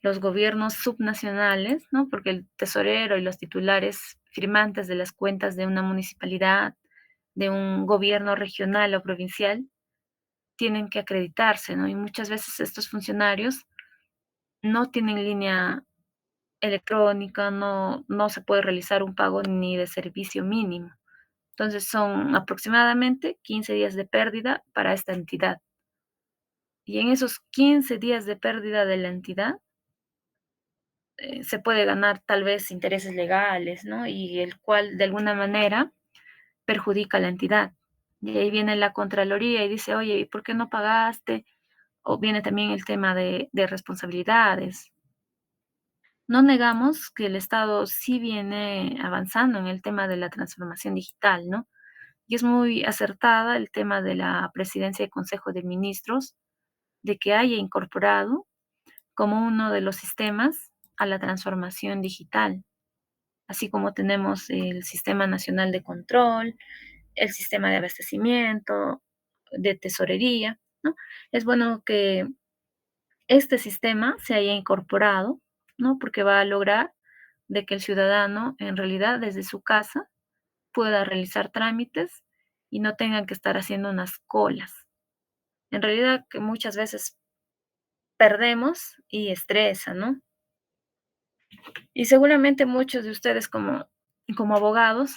los gobiernos subnacionales, ¿no? Porque el tesorero y los titulares firmantes de las cuentas de una municipalidad, de un gobierno regional o provincial, tienen que acreditarse, ¿no? Y muchas veces estos funcionarios no tienen línea electrónica, no se puede realizar un pago ni de servicio mínimo. Entonces son aproximadamente 15 días de pérdida para esta entidad. Y en esos 15 días de pérdida de la entidad, se puede ganar tal vez intereses legales, ¿no? Y el cual de alguna manera perjudica a la entidad. Y ahí viene la Contraloría y dice, oye, ¿y por qué no pagaste? O viene también el tema de responsabilidades. No negamos que el Estado sí viene avanzando en el tema de la transformación digital, ¿no? Y es muy acertada el tema de la presidencia del Consejo de Ministros, de que haya incorporado como uno de los sistemas a la transformación digital, así como tenemos el Sistema Nacional de Control, el sistema de abastecimiento, de tesorería, ¿no? Es bueno que este sistema se haya incorporado, ¿no? Porque va a lograr de que el ciudadano en realidad desde su casa pueda realizar trámites y no tengan que estar haciendo unas colas. En realidad que muchas veces perdemos y estresa, ¿no? Y seguramente muchos de ustedes como abogados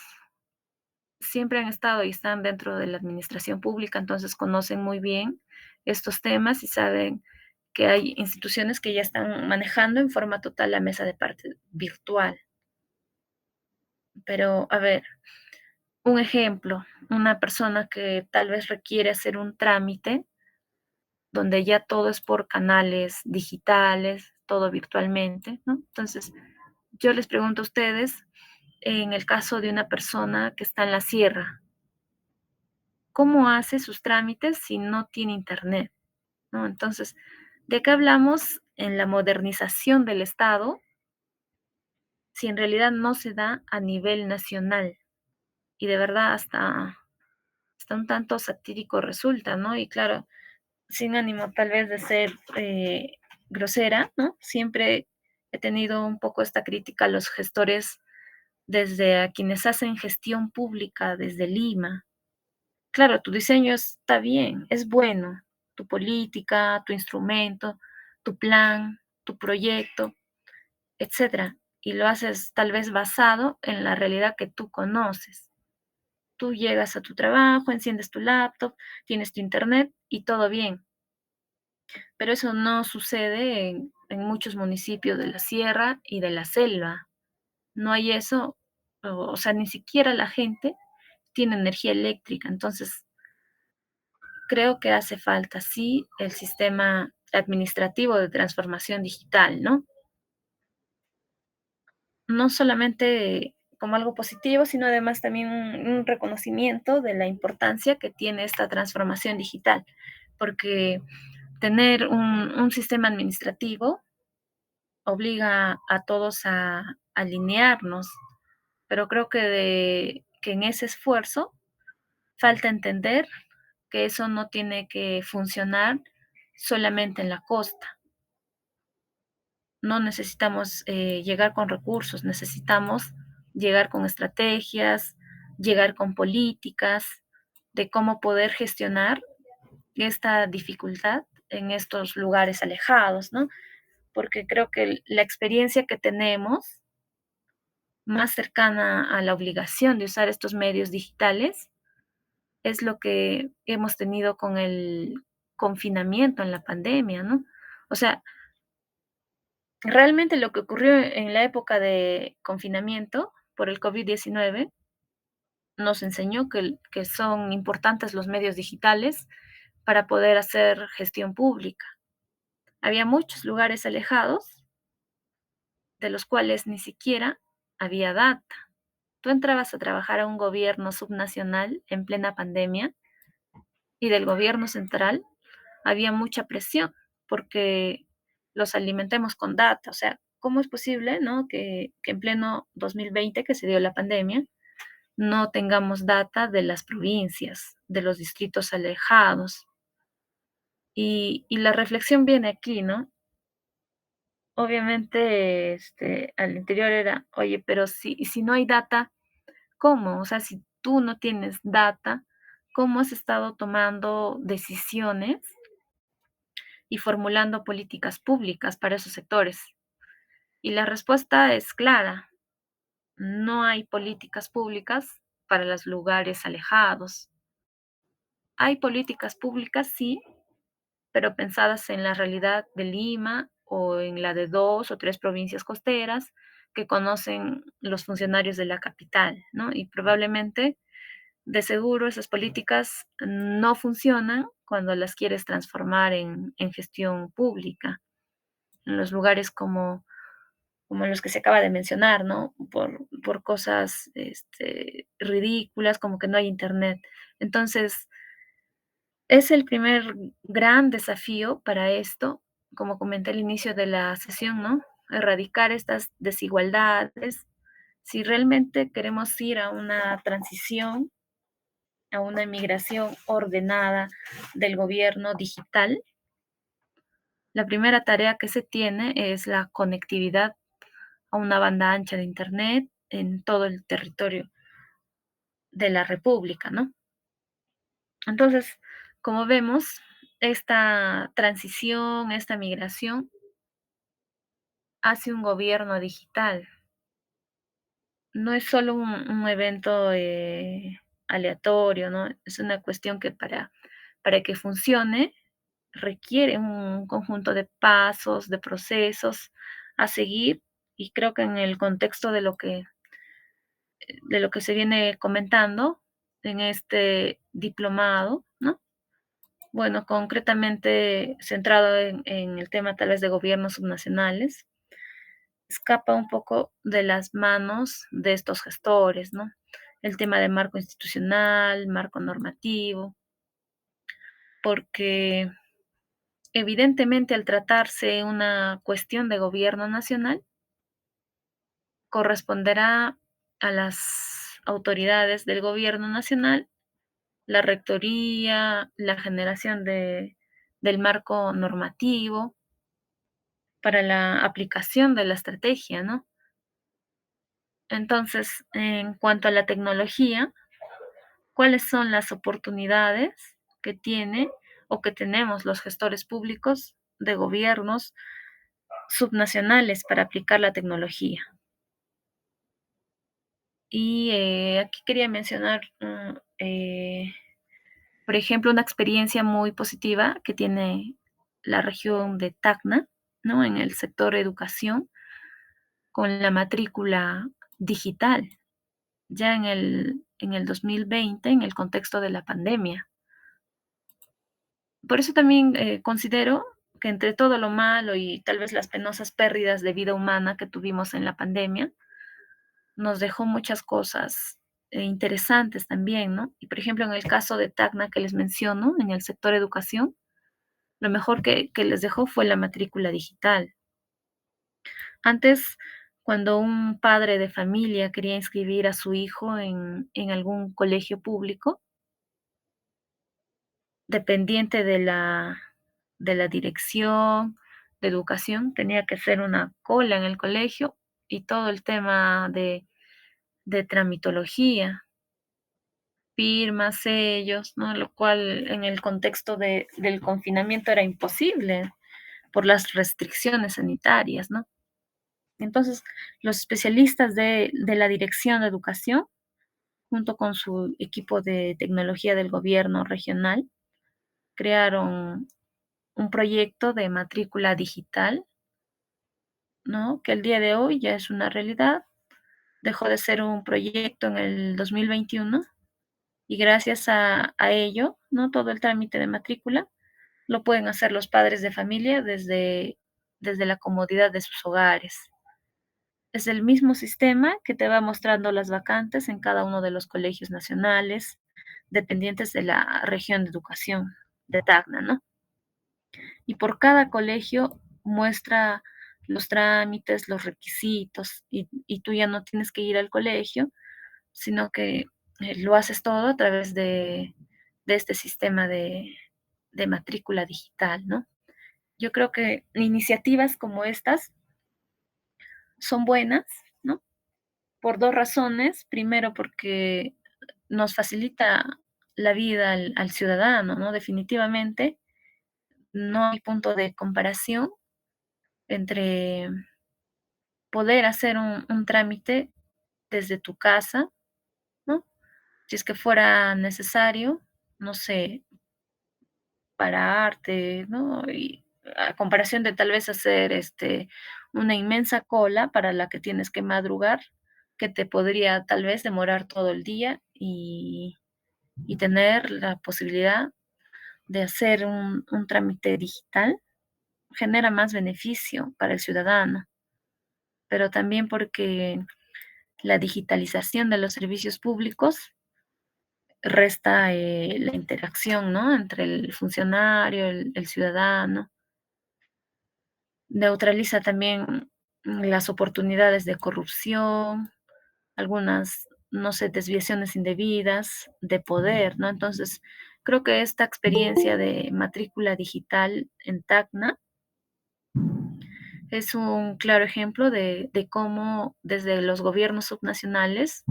siempre han estado y están dentro de la administración pública, entonces conocen muy bien estos temas y saben que hay instituciones que ya están manejando en forma total la mesa de parte virtual. Pero, a ver, un ejemplo, una persona que tal vez requiere hacer un trámite donde ya todo es por canales digitales, todo virtualmente, ¿no? Entonces, yo les pregunto a ustedes, en el caso de una persona que está en la sierra, ¿cómo hace sus trámites si no tiene internet? ¿No? Entonces, ¿de qué hablamos en la modernización del Estado si en realidad no se da a nivel nacional? Y de verdad hasta un tanto satírico resulta, ¿no? Y claro, sin ánimo tal vez de ser grosera, ¿no? Siempre he tenido un poco esta crítica a los gestores desde a quienes hacen gestión pública desde Lima. Claro, tu diseño está bien, es bueno, tu política, tu instrumento, tu plan, tu proyecto, etcétera, y lo haces tal vez basado en la realidad que tú conoces. Tú llegas a tu trabajo, enciendes tu laptop, tienes tu internet y todo bien, pero eso no sucede en muchos municipios de la sierra y de la selva. No hay eso, o sea, ni siquiera la gente tiene energía eléctrica. Entonces, creo que hace falta, sí, el sistema administrativo de transformación digital, ¿no? No solamente como algo positivo, sino además también un reconocimiento de la importancia que tiene esta transformación digital, porque tener un sistema administrativo obliga a todos a alinearnos, pero creo que en ese esfuerzo falta entender que eso no tiene que funcionar solamente en la costa. No necesitamos llegar con recursos, necesitamos llegar con estrategias, llegar con políticas de cómo poder gestionar esta dificultad en estos lugares alejados, ¿no? Porque creo que la experiencia que tenemos más cercana a la obligación de usar estos medios digitales es lo que hemos tenido con el confinamiento en la pandemia, ¿no? O sea, realmente lo que ocurrió en la época de confinamiento por el COVID-19 nos enseñó que son importantes los medios digitales para poder hacer gestión pública. Había muchos lugares alejados de los cuales ni siquiera había data. Tú entrabas a trabajar a un gobierno subnacional en plena pandemia y del gobierno central había mucha presión porque los alimentemos con data. O sea, ¿cómo es posible, no, que en pleno 2020, que se dio la pandemia, no tengamos data de las provincias, de los distritos alejados? Y la reflexión viene aquí, ¿no? Obviamente, al interior era, oye, pero si no hay data, ¿cómo? O sea, si tú no tienes data, ¿cómo has estado tomando decisiones y formulando políticas públicas para esos sectores? Y la respuesta es clara: no hay políticas públicas para los lugares alejados. Hay políticas públicas, sí, pero pensadas en la realidad de Lima o en la de 2 o 3 provincias costeras que conocen los funcionarios de la capital, ¿no? Y probablemente, de seguro, esas políticas no funcionan cuando las quieres transformar en gestión pública, en los lugares como los que se acaba de mencionar, ¿no? Por cosas ridículas, como que no hay internet. Entonces, es el primer gran desafío para esto, como comenté al inicio de la sesión, ¿no? Erradicar estas desigualdades. Si realmente queremos ir a una transición, a una migración ordenada del gobierno digital, la primera tarea que se tiene es la conectividad a una banda ancha de Internet en todo el territorio de la República, ¿no? Entonces, como vemos, esta transición, esta migración hacia un gobierno digital. No es solo un evento aleatorio, ¿no? Es una cuestión que para que funcione requiere un conjunto de pasos, de procesos a seguir, y creo que en el contexto de lo que se viene comentando en este diplomado, ¿no? Bueno, concretamente centrado en el tema tal vez de gobiernos subnacionales, escapa un poco de las manos de estos gestores, ¿no? El tema de marco institucional, marco normativo, porque evidentemente al tratarse una cuestión de gobierno nacional, corresponderá a las autoridades del gobierno nacional la rectoría, la generación del marco normativo para la aplicación de la estrategia, ¿no? Entonces, en cuanto a la tecnología, ¿cuáles son las oportunidades que tiene o que tenemos los gestores públicos de gobiernos subnacionales para aplicar la tecnología? Y aquí quería mencionar, por ejemplo, una experiencia muy positiva que tiene la región de Tacna, ¿no? En el sector educación, con la matrícula digital, ya en el 2020, en el contexto de la pandemia. Por eso también, considero que entre todo lo malo y tal vez las penosas pérdidas de vida humana que tuvimos en la pandemia, nos dejó muchas cosas, interesantes también, ¿no? Y, por ejemplo, en el caso de Tacna que les menciono, en el sector educación, lo mejor que les dejó fue la matrícula digital. Antes, cuando un padre de familia quería inscribir a su hijo en algún colegio público, dependiente de la dirección de educación, tenía que hacer una cola en el colegio y todo el tema de tramitología, firmas, sellos, ¿no? Lo cual en el contexto del confinamiento era imposible por las restricciones sanitarias, ¿no? Entonces, los especialistas de la Dirección de Educación, junto con su equipo de tecnología del gobierno regional, crearon un proyecto de matrícula digital, ¿no? Que el día de hoy ya es una realidad. Dejó de ser un proyecto en el 2021 y gracias a ello, ¿no? Todo el trámite de matrícula lo pueden hacer los padres de familia desde la comodidad de sus hogares. Es el mismo sistema que te va mostrando las vacantes en cada uno de los colegios nacionales, dependientes de la región de educación de Tacna, ¿no? Y por cada colegio muestra los trámites, los requisitos, y tú ya no tienes que ir al colegio, sino que lo haces todo a través de este sistema de matrícula digital, ¿no? Yo creo que iniciativas como estas son buenas, ¿no? Por dos razones. Primero, porque nos facilita la vida al ciudadano, ¿no? Definitivamente no hay punto de comparación entre poder hacer un trámite desde tu casa, ¿no? Si es que fuera necesario, no sé, para arte, ¿no? Y a comparación de tal vez hacer una inmensa cola para la que tienes que madrugar, que te podría tal vez demorar todo el día y tener la posibilidad de hacer un trámite digital genera más beneficio para el ciudadano, pero también porque la digitalización de los servicios públicos resta la interacción, ¿no? Entre el funcionario, el ciudadano, neutraliza también las oportunidades de corrupción, algunas, no sé, desviaciones indebidas de poder, ¿no? Entonces, creo que esta experiencia de matrícula digital en Tacna es un claro ejemplo de cómo desde los gobiernos subnacionales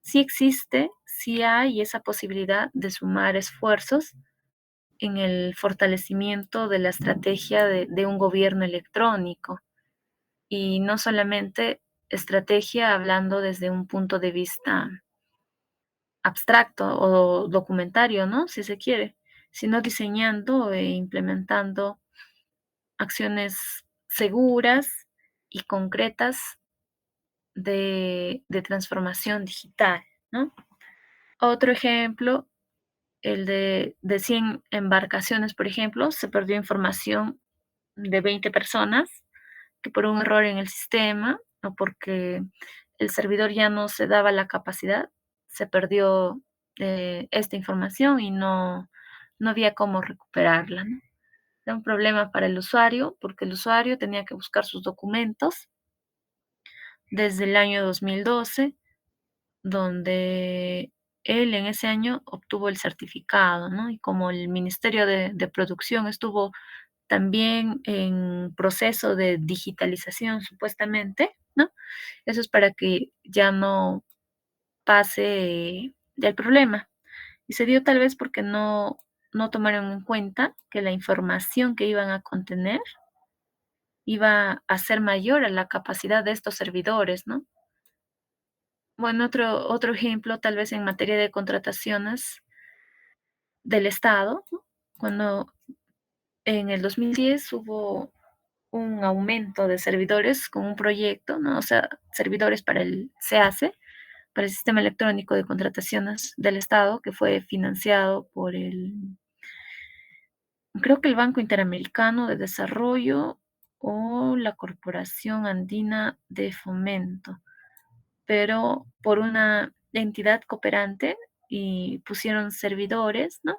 sí existe, sí hay esa posibilidad de sumar esfuerzos en el fortalecimiento de la estrategia de un gobierno electrónico y no solamente estrategia hablando desde un punto de vista abstracto o documentario, ¿no? Si se quiere, sino diseñando e implementando acciones seguras y concretas de transformación digital, ¿no? Otro ejemplo, el de 100 embarcaciones, por ejemplo, se perdió información de 20 personas que por un error en el sistema o porque el servidor ya no se daba la capacidad, se perdió esta información y no había cómo recuperarla, ¿no? Era un problema para el usuario porque el usuario tenía que buscar sus documentos desde el año 2012 donde él en ese año obtuvo el certificado, ¿no? Y como el Ministerio de Producción estuvo también en proceso de digitalización, supuestamente, ¿no? Eso es para que ya no pase del problema. Y se dio tal vez porque no tomaron en cuenta que la información que iban a contener iba a ser mayor a la capacidad de estos servidores, ¿no? Bueno, otro ejemplo, tal vez en materia de contrataciones del Estado, ¿no? Cuando en el 2010 hubo un aumento de servidores con un proyecto, ¿no? O sea, servidores para el SEACE, para el Sistema Electrónico de Contrataciones del Estado, que fue financiado por creo que el Banco Interamericano de Desarrollo o la Corporación Andina de Fomento, pero por una entidad cooperante y pusieron servidores, ¿no?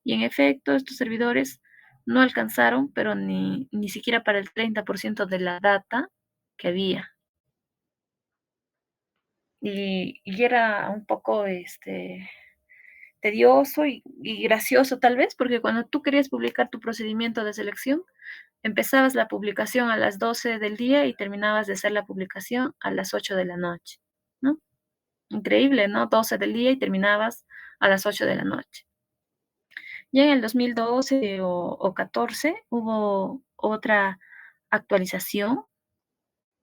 Y en efecto, estos servidores no alcanzaron, pero ni siquiera para el 30% de la data que había. Y era un poco tedioso y gracioso tal vez, porque cuando tú querías publicar tu procedimiento de selección, empezabas la publicación a las 12 del día y terminabas de hacer la publicación a las 8 de la noche, ¿no? Increíble, ¿no? 12 del día y terminabas a las 8 de la noche. Ya en el 2012 o 14 hubo otra actualización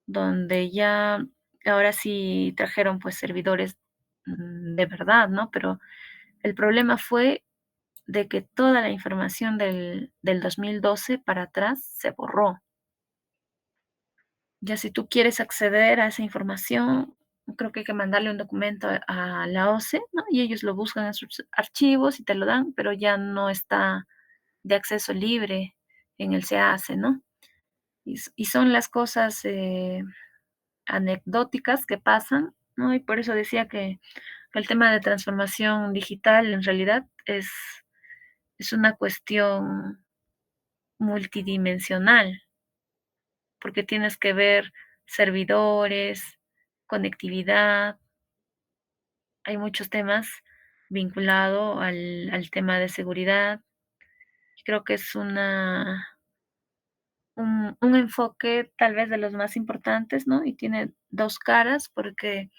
donde ya ahora sí trajeron pues servidores de verdad, ¿no? Pero el problema fue de que toda la información del 2012 para atrás se borró. Ya si tú quieres acceder a esa información, creo que hay que mandarle un documento a la OCE, ¿no? Y ellos lo buscan en sus archivos y te lo dan, pero ya no está de acceso libre en el SEACE, ¿no? Y son las cosas anecdóticas que pasan, ¿no? Y por eso decía que el tema de transformación digital en realidad es una cuestión multidimensional, porque tienes que ver servidores, conectividad, hay muchos temas vinculados al tema de seguridad. Creo que es un enfoque tal vez de los más importantes, ¿no? Y tiene dos caras, porque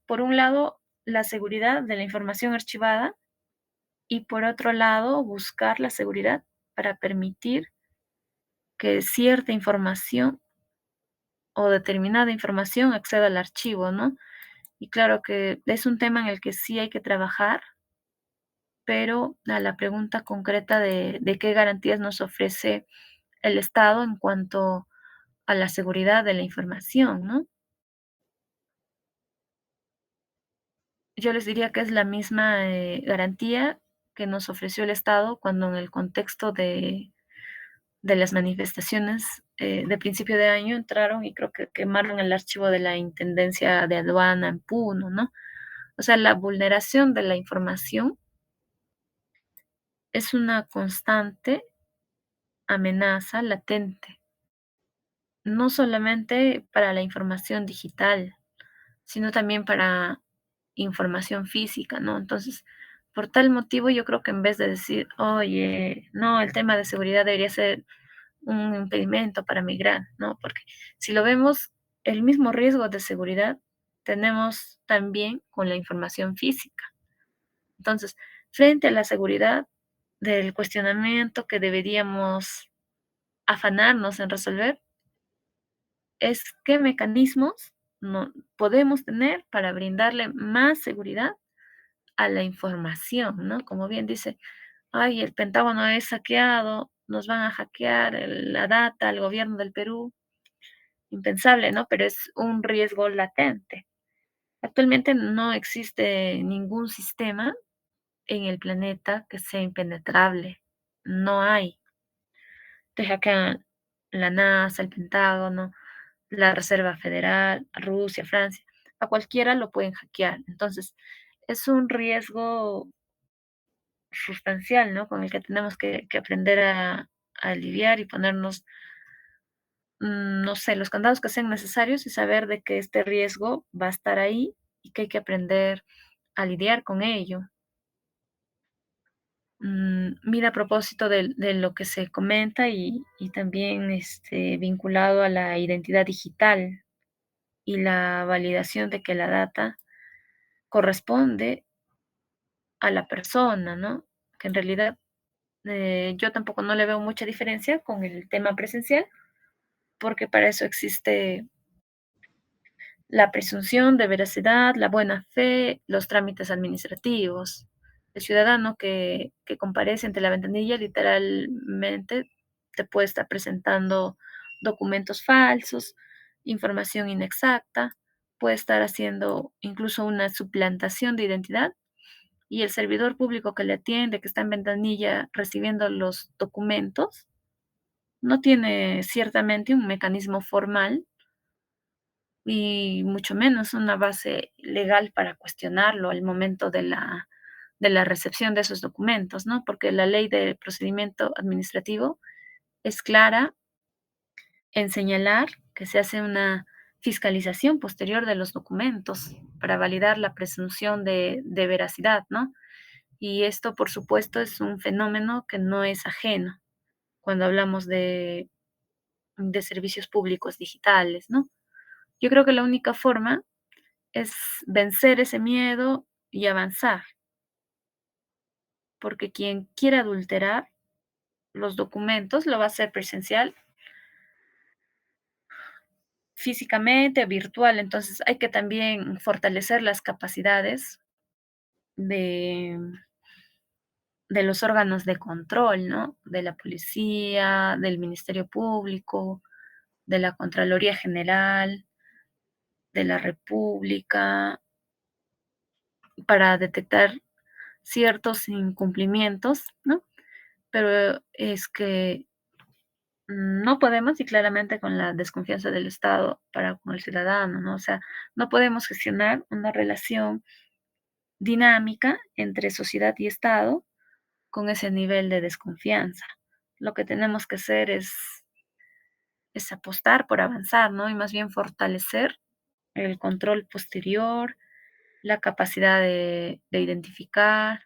por un lado, la seguridad de la información archivada y por otro lado, buscar la seguridad para permitir que cierta información o determinada información acceda al archivo, ¿no? Y claro que es un tema en el que sí hay que trabajar, pero a la pregunta concreta de qué garantías nos ofrece el Estado en cuanto a la seguridad de la información, ¿no? Yo les diría que es la misma garantía que nos ofreció el Estado cuando en el contexto de las manifestaciones de principio de año entraron y creo que quemaron el archivo de la Intendencia de Aduana en Puno, ¿no? O sea, la vulneración de la información es una constante amenaza latente, no solamente para la información digital, sino también para información física, ¿no? Entonces, por tal motivo, yo creo que en vez de decir, oye, no, el tema de seguridad debería ser un impedimento para migrar, ¿no? Porque si lo vemos, el mismo riesgo de seguridad tenemos también con la información física. Entonces, frente a la seguridad del cuestionamiento que deberíamos afanarnos en resolver, es qué mecanismos podemos tener para brindarle más seguridad a la información, ¿no? Como bien dice, ay, el Pentágono es saqueado, nos van a hackear la data al gobierno del Perú. Impensable, ¿no? Pero es un riesgo latente. Actualmente no existe ningún sistema en el planeta que sea impenetrable. No hay. Te hackean la NASA, el Pentágono, la Reserva Federal, Rusia, Francia. A cualquiera lo pueden hackear. Entonces, es un riesgo sustancial, ¿no? Con el que tenemos que aprender a lidiar y ponernos, no sé, los candados que sean necesarios y saber de que este riesgo va a estar ahí y que hay que aprender a lidiar con ello. Mira, a propósito de lo que se comenta y también vinculado a la identidad digital y la validación de que la data corresponde a la persona, ¿no? Que en realidad yo tampoco no le veo mucha diferencia con el tema presencial, porque para eso existe la presunción de veracidad, la buena fe, los trámites administrativos. El ciudadano que comparece ante la ventanilla literalmente te puede estar presentando documentos falsos, información inexacta, puede estar haciendo incluso una suplantación de identidad y el servidor público que le atiende, que está en ventanilla recibiendo los documentos, no tiene ciertamente un mecanismo formal y mucho menos una base legal para cuestionarlo al momento de la recepción de esos documentos, ¿no? Porque la ley de procedimiento administrativo es clara en señalar que se hace una fiscalización posterior de los documentos para validar la presunción de veracidad, ¿no? Y esto, por supuesto, es un fenómeno que no es ajeno cuando hablamos de servicios públicos digitales, ¿no? Yo creo que la única forma es vencer ese miedo y avanzar, porque quien quiera adulterar los documentos lo va a hacer presencial, físicamente, virtual. Entonces hay que también fortalecer las capacidades de, de los órganos de control, ¿no? De la policía, del Ministerio Público, de la Contraloría General, de la República, para detectar ciertos incumplimientos, ¿no? Pero es que no podemos, y claramente con la desconfianza del Estado para con el ciudadano, ¿no? O sea, no podemos gestionar una relación dinámica entre sociedad y Estado con ese nivel de desconfianza. Lo que tenemos que hacer es apostar por avanzar, ¿no? Y más bien fortalecer el control posterior, la capacidad de identificar,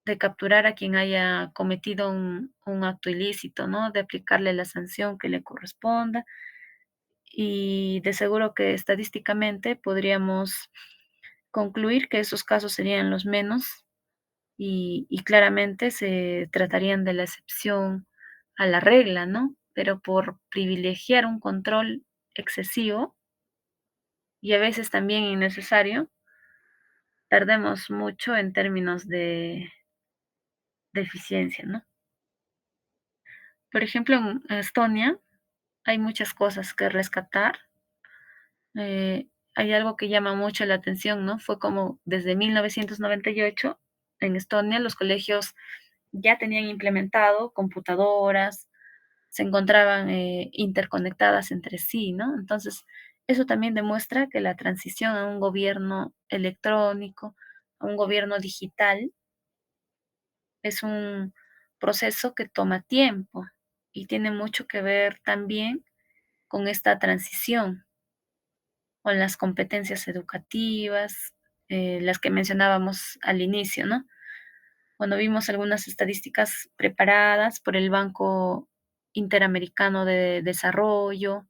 de capturar a quien haya cometido un acto ilícito, ¿no? De aplicarle la sanción que le corresponda. Y de seguro que estadísticamente podríamos concluir que esos casos serían los menos y claramente se tratarían de la excepción a la regla, ¿no? Pero por privilegiar un control excesivo y a veces también innecesario, perdemos mucho en términos de eficiencia, ¿no? Por ejemplo, en Estonia hay muchas cosas que rescatar. Hay algo que llama mucho la atención, ¿no? Fue como desde 1998 en Estonia los colegios ya tenían implementado computadoras, se encontraban interconectadas entre sí, ¿no? Entonces, eso también demuestra que la transición a un gobierno electrónico, a un gobierno digital, es un proceso que toma tiempo y tiene mucho que ver también con esta transición, con las competencias educativas, las que mencionábamos al inicio, ¿no? Cuando vimos algunas estadísticas preparadas por el Banco Interamericano de Desarrollo,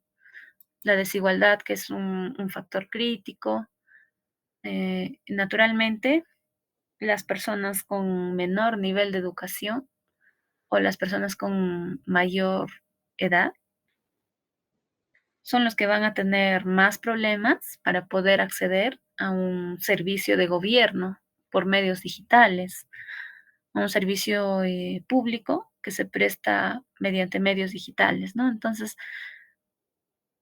la desigualdad, que es un factor crítico. Naturalmente, las personas con menor nivel de educación o las personas con mayor edad son los que van a tener más problemas para poder acceder a un servicio de gobierno por medios digitales, a un servicio público que se presta mediante medios digitales, ¿no? Entonces,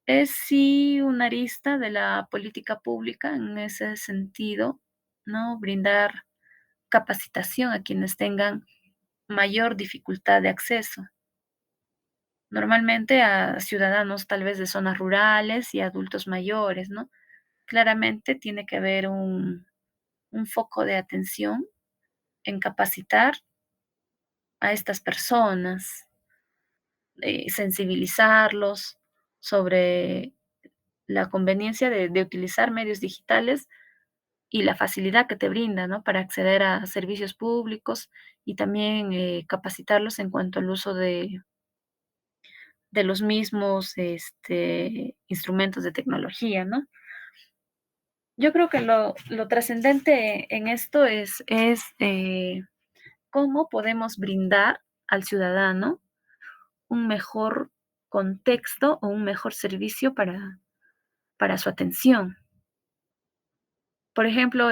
es sí una arista de la política pública en ese sentido, ¿no? Brindar capacitación a quienes tengan mayor dificultad de acceso. Normalmente a ciudadanos tal vez de zonas rurales y adultos mayores, ¿no? Claramente tiene que haber un foco de atención en capacitar a estas personas, sensibilizarlos sobre la conveniencia de utilizar medios digitales y la facilidad que te brinda, ¿no? Para acceder a servicios públicos y también capacitarlos en cuanto al uso de los mismos instrumentos de tecnología, ¿no? Yo creo que lo trascendente en esto es cómo podemos brindar al ciudadano un mejor contexto o un mejor servicio para su atención. Por ejemplo,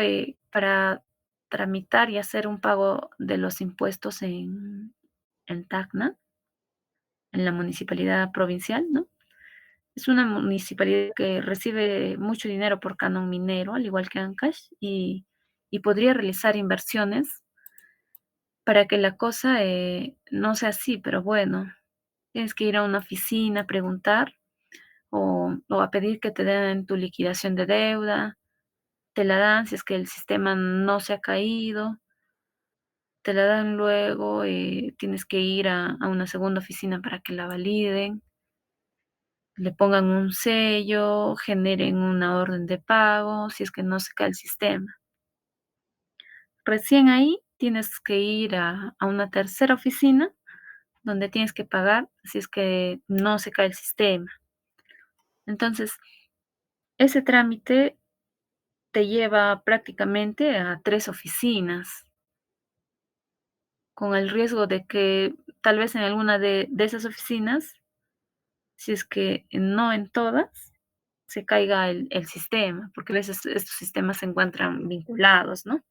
para tramitar y hacer un pago de los impuestos en Tacna, en la municipalidad provincial, ¿no? Es una municipalidad que recibe mucho dinero por canon minero, al igual que Ancash, y y podría realizar inversiones para que la cosa no sea así, pero bueno, tienes que ir a una oficina a preguntar o a pedir que te den tu liquidación de deuda, te la dan si es que el sistema no se ha caído, te la dan luego, tienes que ir a una segunda oficina para que la validen, le pongan un sello, generen una orden de pago, si es que no se cae el sistema. Recién ahí tienes que ir a una tercera oficina donde tienes que pagar si es que no se cae el sistema. Entonces, ese trámite te lleva prácticamente a 3 oficinas, con el riesgo de que tal vez en alguna de esas oficinas, si es que no en todas, se caiga el sistema, porque a veces estos sistemas se encuentran vinculados, ¿no?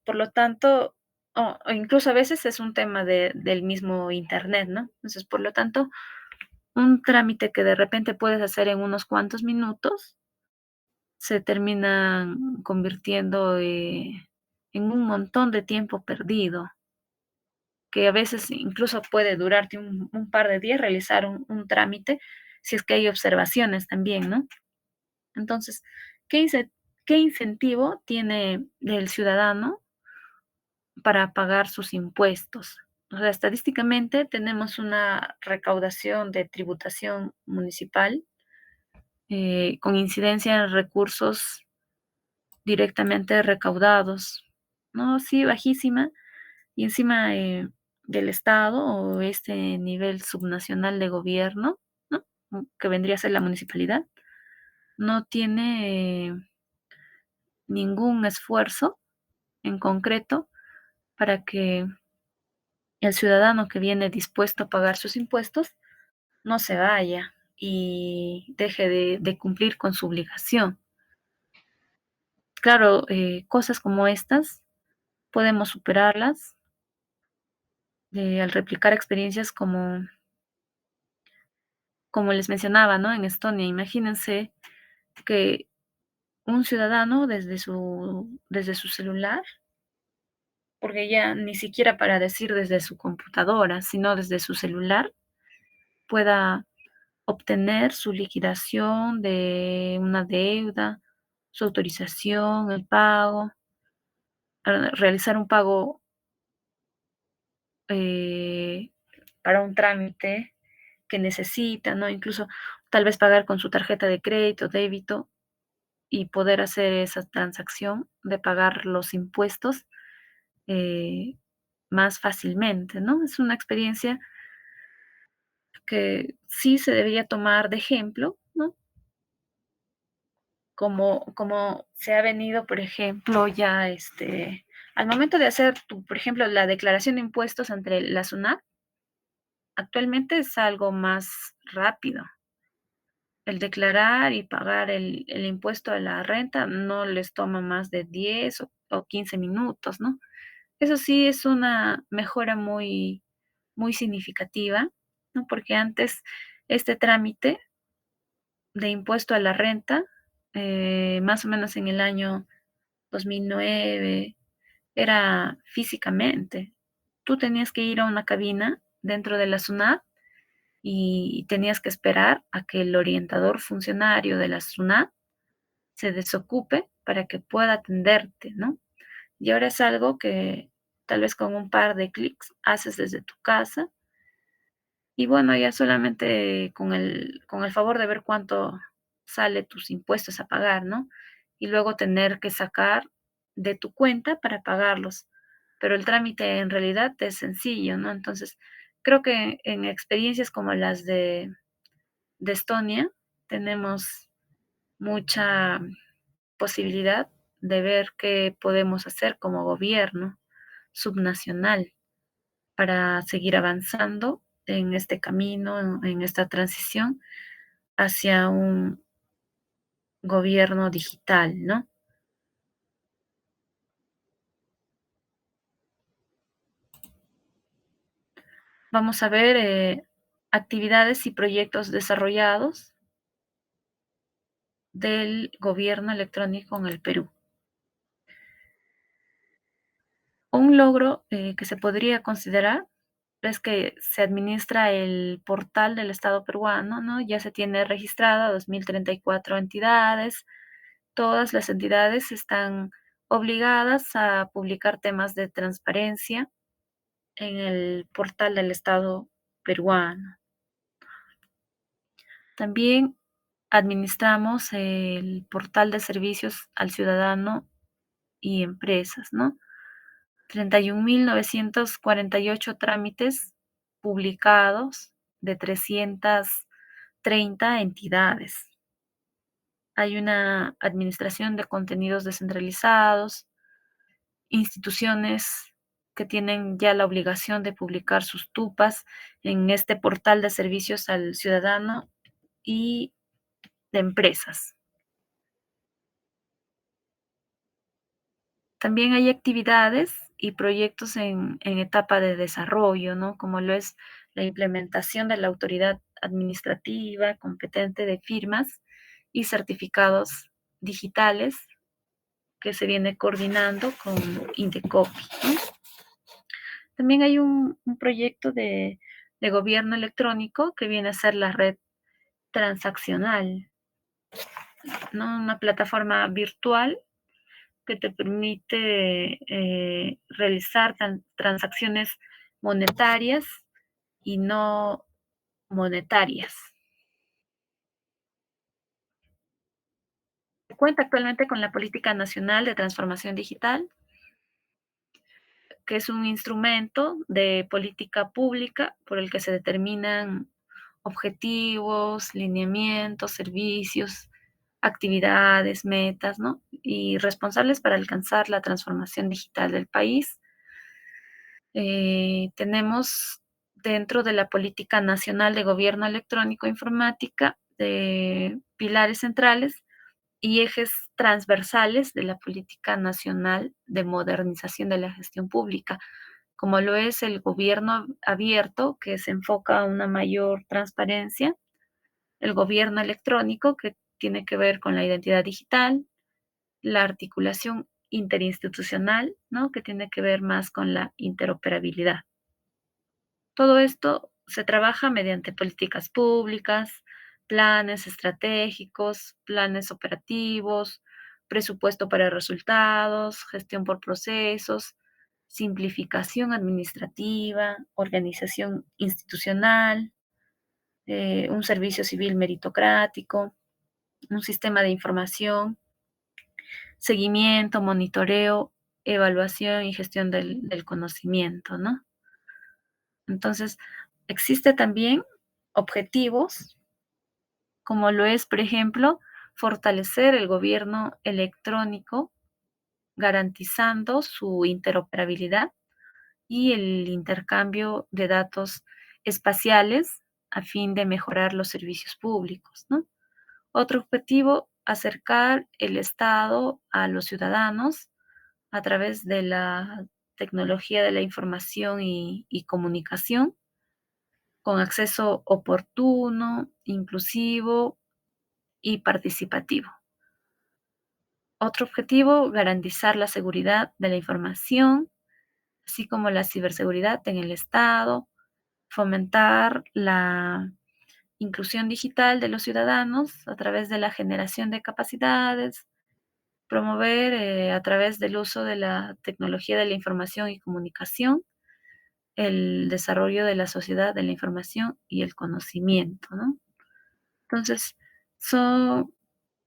Por lo tanto, o incluso a veces es un tema del mismo Internet, ¿no? Entonces, por lo tanto, un trámite que de repente puedes hacer en unos cuantos minutos, se termina convirtiendo, en un montón de tiempo perdido, que a veces incluso puede durarte un par de días realizar un trámite, si es que hay observaciones también, ¿no? Entonces, ¿qué ince qué incentivo tiene el ciudadano para pagar sus impuestos? O sea, estadísticamente tenemos una recaudación de tributación municipal, con incidencia en recursos directamente recaudados, ¿no? Sí, bajísima, y encima, del Estado o este nivel subnacional de gobierno, ¿no? Que vendría a ser la municipalidad, no tiene ningún esfuerzo en concreto para que el ciudadano que viene dispuesto a pagar sus impuestos no se vaya y deje de cumplir con su obligación. Claro, cosas como estas podemos superarlas al replicar experiencias como les mencionaba, ¿no? En Estonia, imagínense que un ciudadano desde su celular, porque ya ni siquiera para decir desde su computadora, sino desde su celular, pueda obtener su liquidación de una deuda, su autorización, el pago, realizar un pago eh, para un trámite que necesita, ¿no? Incluso tal vez pagar con su tarjeta de crédito, débito y poder hacer esa transacción de pagar los impuestos eh, más fácilmente, ¿no? Es una experiencia que sí se debería tomar de ejemplo, ¿no? Como se ha venido, por ejemplo, ya al momento de hacer, por ejemplo, la declaración de impuestos ante la SUNAT, actualmente es algo más rápido. El declarar y pagar el impuesto a la renta no les toma más de 10 o 15 minutos, ¿no? Eso sí es una mejora muy, muy significativa, ¿no? Porque antes este trámite de impuesto a la renta, más o menos en el año 2009, era físicamente. Tú tenías que ir a una cabina dentro de la SUNAT y tenías que esperar a que el orientador funcionario de la SUNAT se desocupe para que pueda atenderte, ¿no? Y ahora es algo que tal vez con un par de clics haces desde tu casa y bueno, ya solamente con el favor de ver cuánto sale tus impuestos a pagar, ¿no? Y luego tener que sacar de tu cuenta para pagarlos. Pero el trámite en realidad es sencillo, ¿no? Entonces, creo que en experiencias como las de Estonia tenemos mucha posibilidad de ver qué podemos hacer como gobierno subnacional para seguir avanzando en este camino, en esta transición hacia un gobierno digital, ¿no? Vamos a ver actividades y proyectos desarrollados del gobierno electrónico en el Perú. Un logro, que se podría considerar es que se administra el portal del Estado peruano, ¿no? Ya se tiene registrada 2034 entidades. Todas las entidades están obligadas a publicar temas de transparencia en el portal del Estado peruano. También administramos el portal de servicios al ciudadano y empresas, ¿no? 31.948 trámites publicados de 330 entidades. Hay una administración de contenidos descentralizados, instituciones que tienen ya la obligación de publicar sus tupas en este portal de servicios al ciudadano y de empresas. También hay actividades y proyectos en etapa de desarrollo, ¿no? Como lo es la implementación de la autoridad administrativa competente de firmas y certificados digitales que se viene coordinando con Indecopi, ¿no? También hay un proyecto de gobierno electrónico que viene a ser la red transaccional, ¿no? Una plataforma virtual que te permite realizar transacciones monetarias y no monetarias. Cuenta actualmente con la Política Nacional de Transformación Digital, que es un instrumento de política pública por el que se determinan objetivos, lineamientos, servicios, actividades, metas, ¿no? Y responsables para alcanzar la transformación digital del país. Tenemos dentro de la Política Nacional de Gobierno Electrónico e Informática pilares centrales y ejes transversales de la Política Nacional de Modernización de la Gestión Pública, como lo es el gobierno abierto, que se enfoca a una mayor transparencia, el gobierno electrónico, que tiene que ver con la identidad digital, la articulación interinstitucional, ¿no? Que tiene que ver más con la interoperabilidad. Todo esto se trabaja mediante políticas públicas, planes estratégicos, planes operativos, presupuesto para resultados, gestión por procesos, simplificación administrativa, organización institucional, un servicio civil meritocrático, un sistema de información, seguimiento, monitoreo, evaluación y gestión del conocimiento, ¿no? Entonces, existe también objetivos, como lo es, por ejemplo, fortalecer el gobierno electrónico, garantizando su interoperabilidad y el intercambio de datos espaciales a fin de mejorar los servicios públicos, ¿no? Otro objetivo, acercar el Estado a los ciudadanos a través de la tecnología de la información y comunicación, con acceso oportuno, inclusivo y participativo. Otro objetivo, garantizar la seguridad de la información, así como la ciberseguridad en el Estado, fomentar la inclusión digital de los ciudadanos a través de la generación de capacidades, promover a través del uso de la tecnología de la información y comunicación el desarrollo de la sociedad de la información y el conocimiento, ¿no? Entonces, son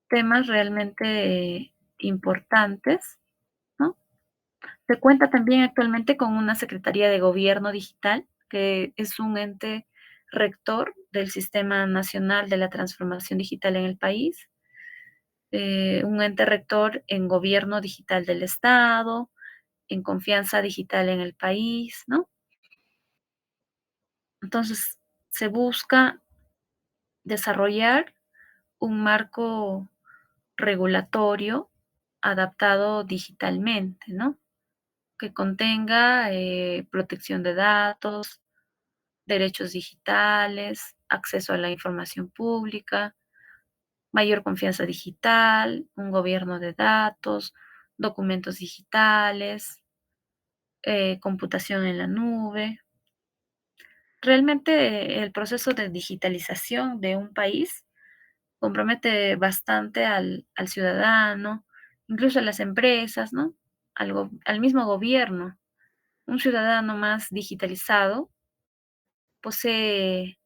temas realmente importantes, ¿no? Se cuenta también actualmente con una Secretaría de Gobierno Digital, que es un ente rector del Sistema Nacional de la Transformación Digital en el país, un ente rector en Gobierno Digital del Estado, en Confianza Digital en el país, ¿no? Entonces, se busca desarrollar un marco regulatorio adaptado digitalmente, ¿no? Que contenga protección de datos, derechos digitales, acceso a la información pública, mayor confianza digital, un gobierno de datos, documentos digitales, computación en la nube. Realmente el proceso de digitalización de un país compromete bastante al ciudadano, incluso a las empresas, ¿no? Al mismo gobierno. Un ciudadano más digitalizado posee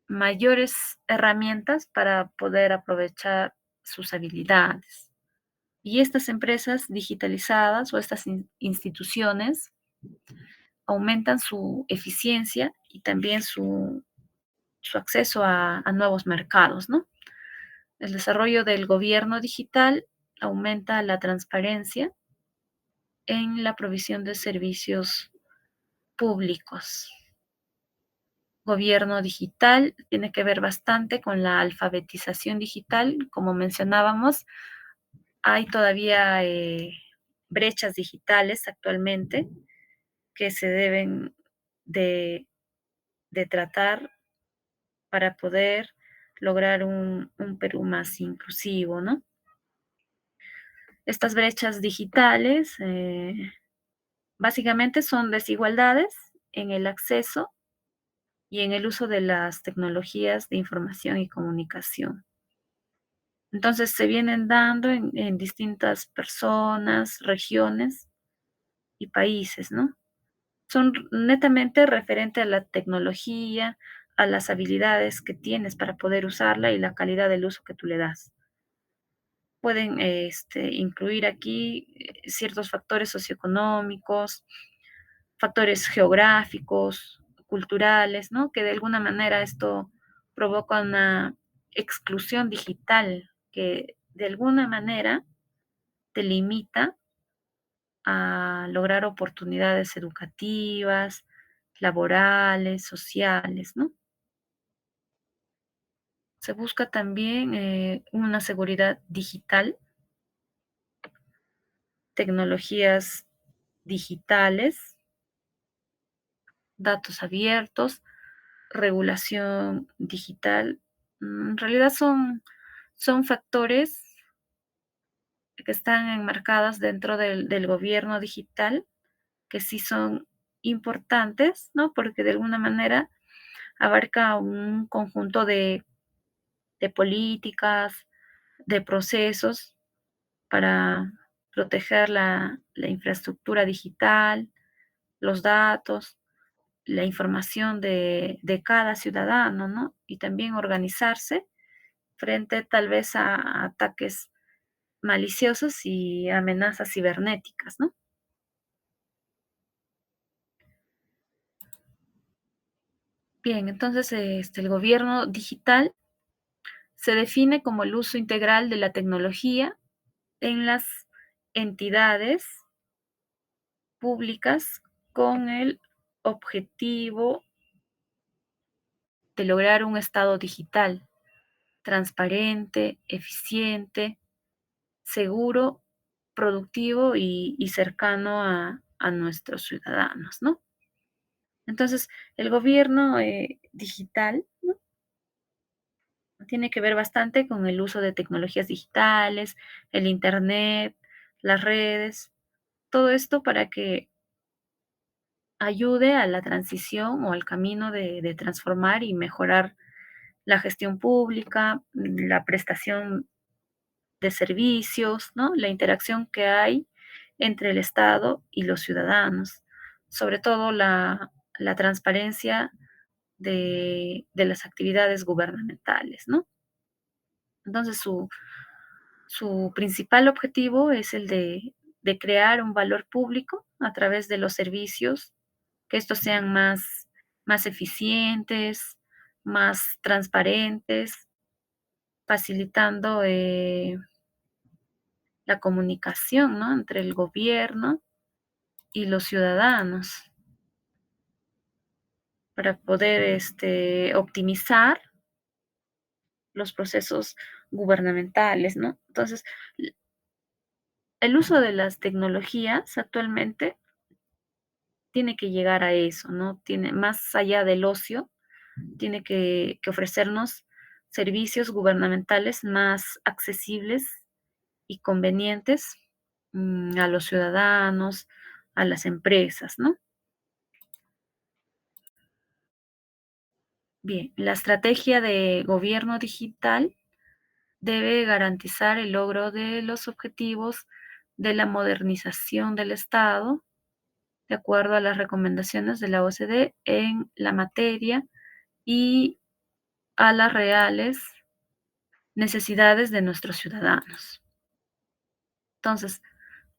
mayores herramientas para poder aprovechar sus habilidades. Y estas empresas digitalizadas o estas instituciones aumentan su eficiencia y también su acceso a nuevos mercados, ¿no? El desarrollo del gobierno digital aumenta la transparencia en la provisión de servicios públicos. Gobierno digital tiene que ver bastante con la alfabetización digital. Como mencionábamos, hay todavía brechas digitales actualmente que se deben de, de tratar para poder lograr un Perú más inclusivo, ¿no? Estas brechas digitales básicamente son desigualdades en el acceso y en el uso de las tecnologías de información y comunicación. Entonces se vienen dando en distintas personas, regiones y países, ¿no? Son netamente referente a la tecnología, a las habilidades que tienes para poder usarla y la calidad del uso que tú le das. Pueden incluir aquí ciertos factores socioeconómicos, factores geográficos, culturales, ¿no? Que de alguna manera esto provoca una exclusión digital que de alguna manera te limita a lograr oportunidades educativas, laborales, sociales, ¿no? Se busca también una seguridad digital, tecnologías digitales, datos abiertos, regulación digital. En realidad son factores que están enmarcados dentro del gobierno digital, que sí son importantes, ¿no? Porque de alguna manera abarca un conjunto de políticas, de procesos para proteger la infraestructura digital, los datos, la información de cada ciudadano, ¿no? Y también organizarse frente tal vez a ataques maliciosos y amenazas cibernéticas, ¿no? Bien, entonces el gobierno digital se define como el uso integral de la tecnología en las entidades públicas con el objetivo de lograr un estado digital transparente, eficiente, seguro, productivo y cercano a nuestros ciudadanos, ¿no? Entonces, el gobierno digital, ¿no? Tiene que ver bastante con el uso de tecnologías digitales, el Internet, las redes, todo esto para que ayude a la transición o al camino de transformar y mejorar la gestión pública, la prestación de servicios, ¿no? La interacción que hay entre el Estado y los ciudadanos, sobre todo la transparencia de las actividades gubernamentales, ¿no? Entonces, su principal objetivo es el de crear un valor público a través de los servicios, que estos sean más eficientes, más transparentes, facilitando la comunicación, ¿no? Entre el gobierno y los ciudadanos para poder optimizar los procesos gubernamentales, ¿no? Entonces, el uso de las tecnologías actualmente tiene que llegar a eso, ¿no? Tiene, más allá del ocio, tiene que ofrecernos servicios gubernamentales más accesibles y convenientes a los ciudadanos, a las empresas, ¿no? Bien, la estrategia de gobierno digital debe garantizar el logro de los objetivos de la modernización del Estado, de acuerdo a las recomendaciones de la OCDE en la materia y a las reales necesidades de nuestros ciudadanos. Entonces,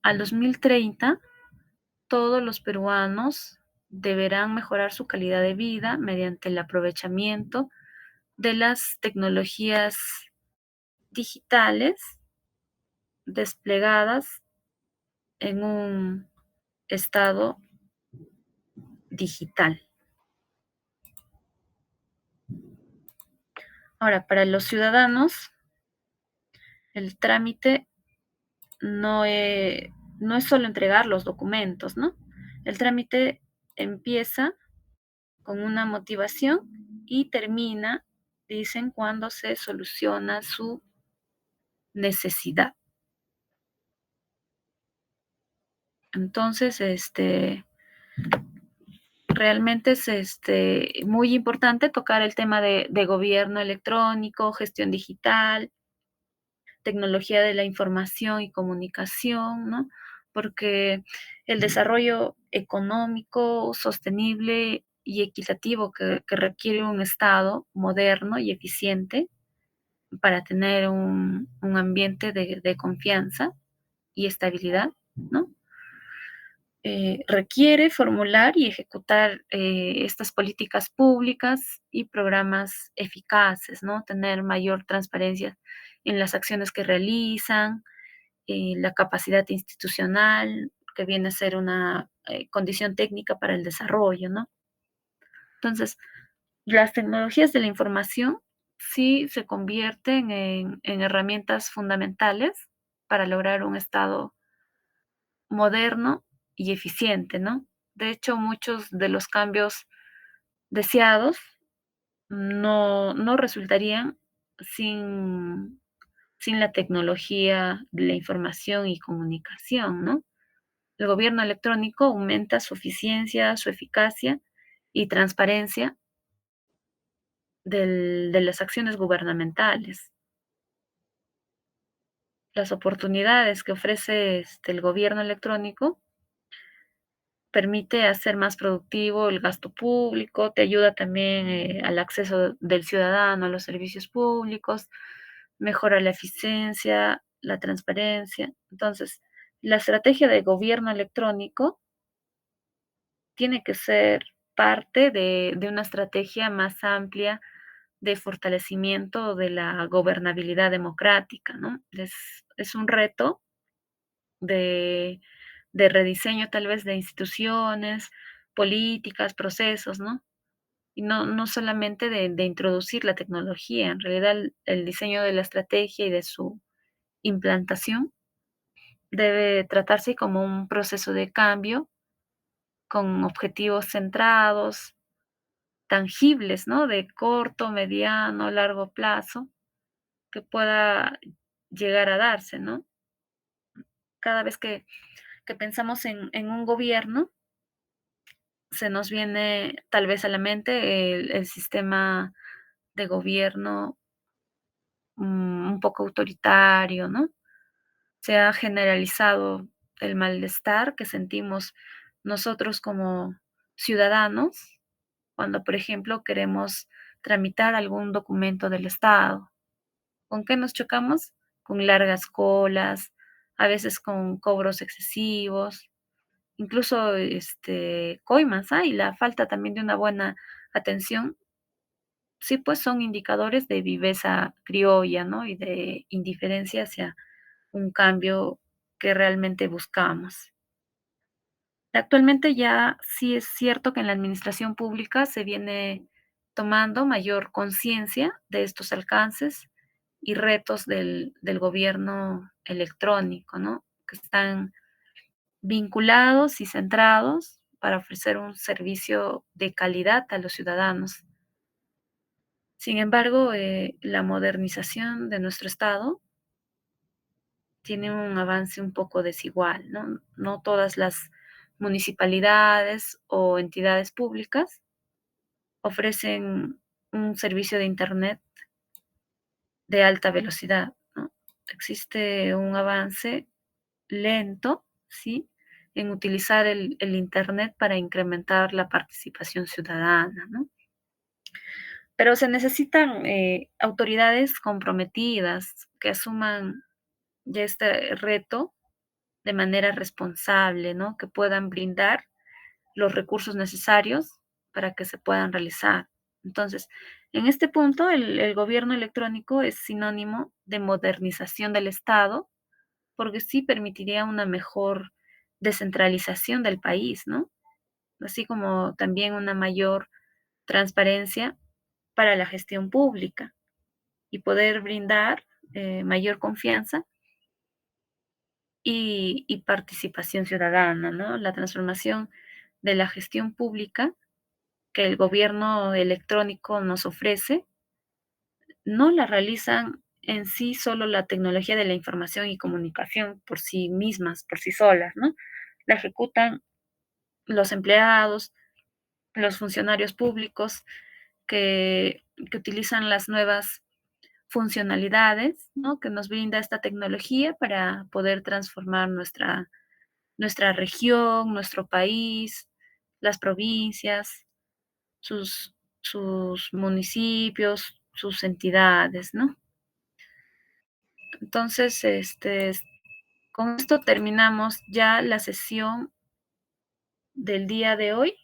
al 2030, todos los peruanos deberán mejorar su calidad de vida mediante el aprovechamiento de las tecnologías digitales desplegadas en un estado digital. Ahora, para los ciudadanos, el trámite no, no es solo entregar los documentos, ¿no? El trámite empieza con una motivación y termina, dicen, cuando se soluciona su necesidad. Entonces, realmente es muy importante tocar el tema de gobierno electrónico, gestión digital, tecnología de la información y comunicación, ¿no? Porque el desarrollo económico, sostenible y equitativo que requiere un Estado moderno y eficiente para tener un ambiente de confianza y estabilidad, ¿no? Requiere formular y ejecutar estas políticas públicas y programas eficaces, ¿no? Tener mayor transparencia en las acciones que realizan, la capacidad institucional, que viene a ser una condición técnica para el desarrollo, ¿no? Entonces, las tecnologías de la información sí se convierten en herramientas fundamentales para lograr un Estado moderno y eficiente, ¿no? De hecho, muchos de los cambios deseados no resultarían sin, sin la tecnología de la información y comunicación, ¿no? El gobierno electrónico aumenta su eficiencia, su eficacia y transparencia de las acciones gubernamentales. Las oportunidades que ofrece el gobierno electrónico permite hacer más productivo el gasto público, te ayuda también al acceso del ciudadano a los servicios públicos, mejora la eficiencia, la transparencia. Entonces, la estrategia de gobierno electrónico tiene que ser parte de una estrategia más amplia de fortalecimiento de la gobernabilidad democrática, ¿no? Es un reto de, de rediseño tal vez de instituciones, políticas, procesos, ¿no? Y no solamente de introducir la tecnología, en realidad el diseño de la estrategia y de su implantación debe tratarse como un proceso de cambio con objetivos centrados, tangibles, ¿no? De corto, mediano, largo plazo, que pueda llegar a darse, ¿no? Cada vez que pensamos en un gobierno, se nos viene tal vez a la mente el sistema de gobierno un poco autoritario, ¿no? Se ha generalizado el malestar que sentimos nosotros como ciudadanos cuando, por ejemplo, queremos tramitar algún documento del Estado. ¿Con qué nos chocamos? Con largas colas, a veces con cobros excesivos, incluso coimas, y la falta también de una buena atención, sí, pues son indicadores de viveza criolla, ¿no? Y de indiferencia hacia un cambio que realmente buscamos. Actualmente ya sí es cierto que en la administración pública se viene tomando mayor conciencia de estos alcances y retos del gobierno electrónico, ¿no? Que están vinculados y centrados para ofrecer un servicio de calidad a los ciudadanos. Sin embargo, la modernización de nuestro Estado tiene un avance un poco desigual, ¿no? No todas las municipalidades o entidades públicas ofrecen un servicio de Internet de alta velocidad, ¿no? Existe un avance lento, ¿sí? En utilizar el Internet para incrementar la participación ciudadana, ¿no? Pero se necesitan autoridades comprometidas que asuman ya este reto de manera responsable, ¿no? Que puedan brindar los recursos necesarios para que se puedan realizar. Entonces, en este punto, el gobierno electrónico es sinónimo de modernización del Estado, porque sí permitiría una mejor descentralización del país, ¿no? Así como también una mayor transparencia para la gestión pública y poder brindar mayor confianza y participación ciudadana, ¿no? La transformación de la gestión pública que el gobierno electrónico nos ofrece, no la realizan en sí solo la tecnología de la información y comunicación por sí mismas, por sí solas, ¿no? La ejecutan los empleados, los funcionarios públicos que utilizan las nuevas funcionalidades, ¿no? Que nos brinda esta tecnología para poder transformar nuestra región, nuestro país, las provincias, sus, sus municipios, sus entidades, ¿no? Entonces, con esto terminamos ya la sesión del día de hoy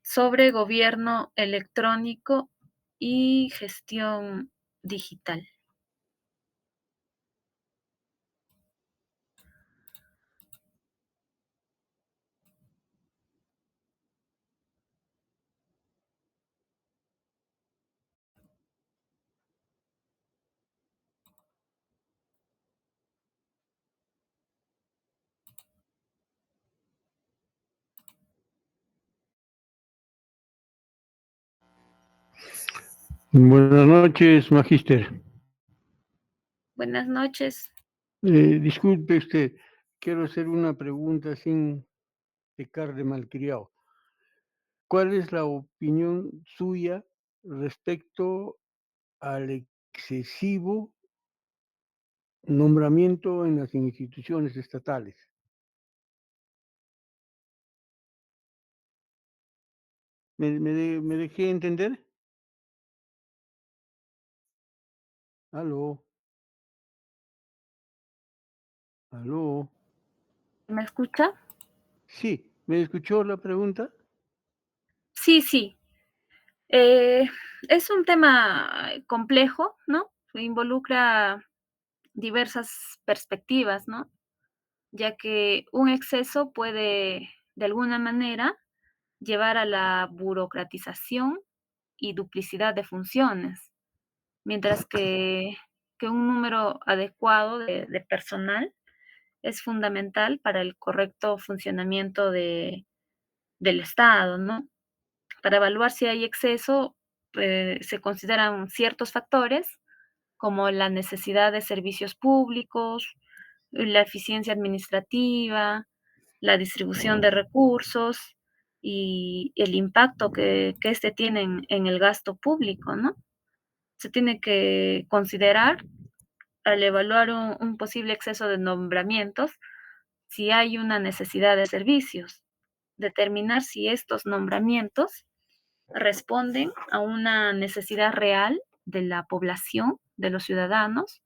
sobre gobierno electrónico y gestión digital. Buenas noches, magíster. Buenas noches. Disculpe usted, quiero hacer una pregunta sin pecar de malcriado. ¿Cuál es la opinión suya respecto al excesivo nombramiento en las instituciones estatales? ¿Me dejé entender? Aló, aló. ¿Me escucha? Sí, ¿me escuchó la pregunta? Sí, sí. Es un tema complejo, ¿no? Involucra diversas perspectivas, ¿no? Ya que un exceso puede, de alguna manera, llevar a la burocratización y duplicidad de funciones, mientras que un número adecuado de personal es fundamental para el correcto funcionamiento del Estado, ¿no? Para evaluar si hay exceso, se consideran ciertos factores como la necesidad de servicios públicos, la eficiencia administrativa, la distribución de recursos y el impacto que éste tiene en el gasto público, ¿no? Se tiene que considerar al evaluar un posible exceso de nombramientos si hay una necesidad de servicios, determinar si estos nombramientos responden a una necesidad real de la población, de los ciudadanos,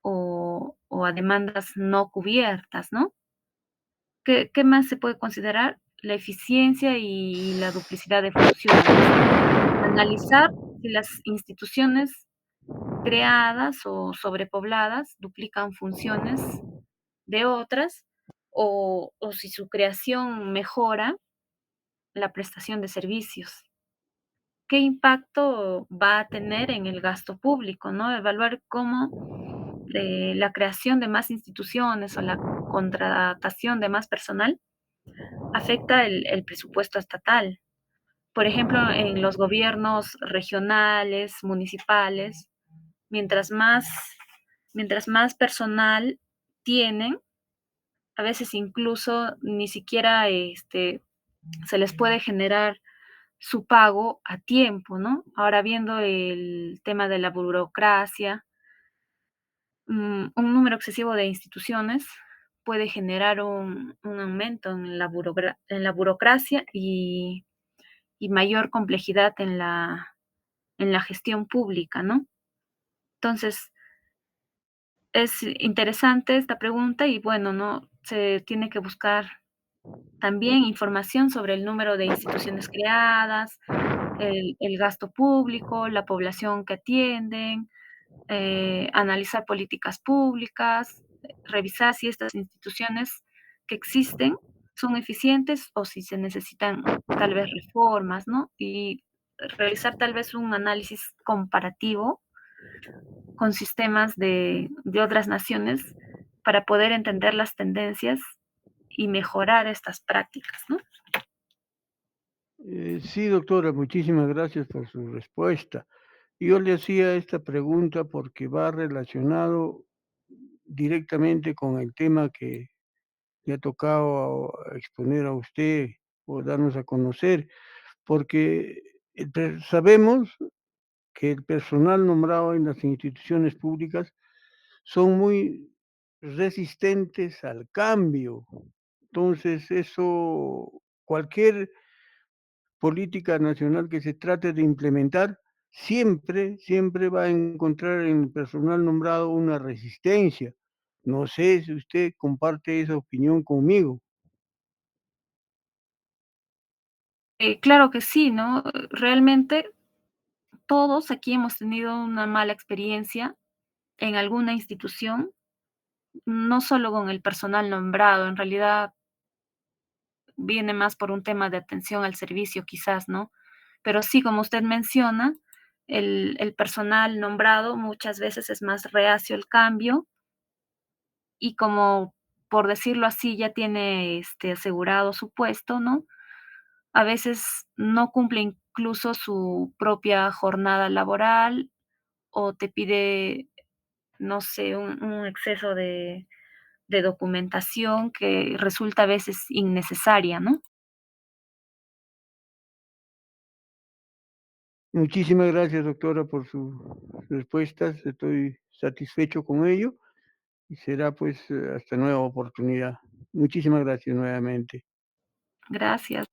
o a demandas no cubiertas, ¿no? ¿Qué más se puede considerar? La eficiencia y la duplicidad de funciones. Analizar si las instituciones creadas o sobrepobladas duplican funciones de otras o si su creación mejora la prestación de servicios. ¿Qué impacto va a tener en el gasto público, no? Evaluar cómo la creación de más instituciones o la contratación de más personal afecta el presupuesto estatal. Por ejemplo, en los gobiernos regionales, municipales, mientras más, mientras más personal tienen, a veces incluso ni siquiera, se les puede generar su pago a tiempo, ¿no? Ahora viendo el tema de la burocracia, un número excesivo de instituciones puede generar un aumento en la burocracia y mayor complejidad en la gestión pública, ¿no? Entonces, es interesante esta pregunta y bueno, ¿no? Se tiene que buscar también información sobre el número de instituciones creadas, el gasto público, la población que atienden, analizar políticas públicas, revisar si estas instituciones que existen son eficientes o si se necesitan tal vez reformas, ¿no? Y realizar tal vez un análisis comparativo con sistemas de otras naciones para poder entender las tendencias y mejorar estas prácticas, ¿no? Sí, doctora, muchísimas gracias por su respuesta. Yo le hacía esta pregunta porque va relacionado directamente con el tema que le ha tocado exponer a usted o darnos a conocer, porque sabemos que el personal nombrado en las instituciones públicas son muy resistentes al cambio. Entonces, eso, cualquier política nacional que se trate de implementar, siempre va a encontrar en el personal nombrado una resistencia. No sé si usted comparte esa opinión conmigo. Claro que sí, ¿no? Realmente todos aquí hemos tenido una mala experiencia en alguna institución, no solo con el personal nombrado, en realidad viene más por un tema de atención al servicio quizás, ¿no? Pero sí, como usted menciona, el personal nombrado muchas veces es más reacio al cambio y como, por decirlo así, ya tiene, asegurado su puesto, ¿no? A veces no cumple incluso su propia jornada laboral o te pide, no sé, un exceso de documentación que resulta a veces innecesaria, ¿no? Muchísimas gracias, doctora, por sus respuestas. Estoy satisfecho con ello y será pues hasta nueva oportunidad. Muchísimas gracias nuevamente. Gracias.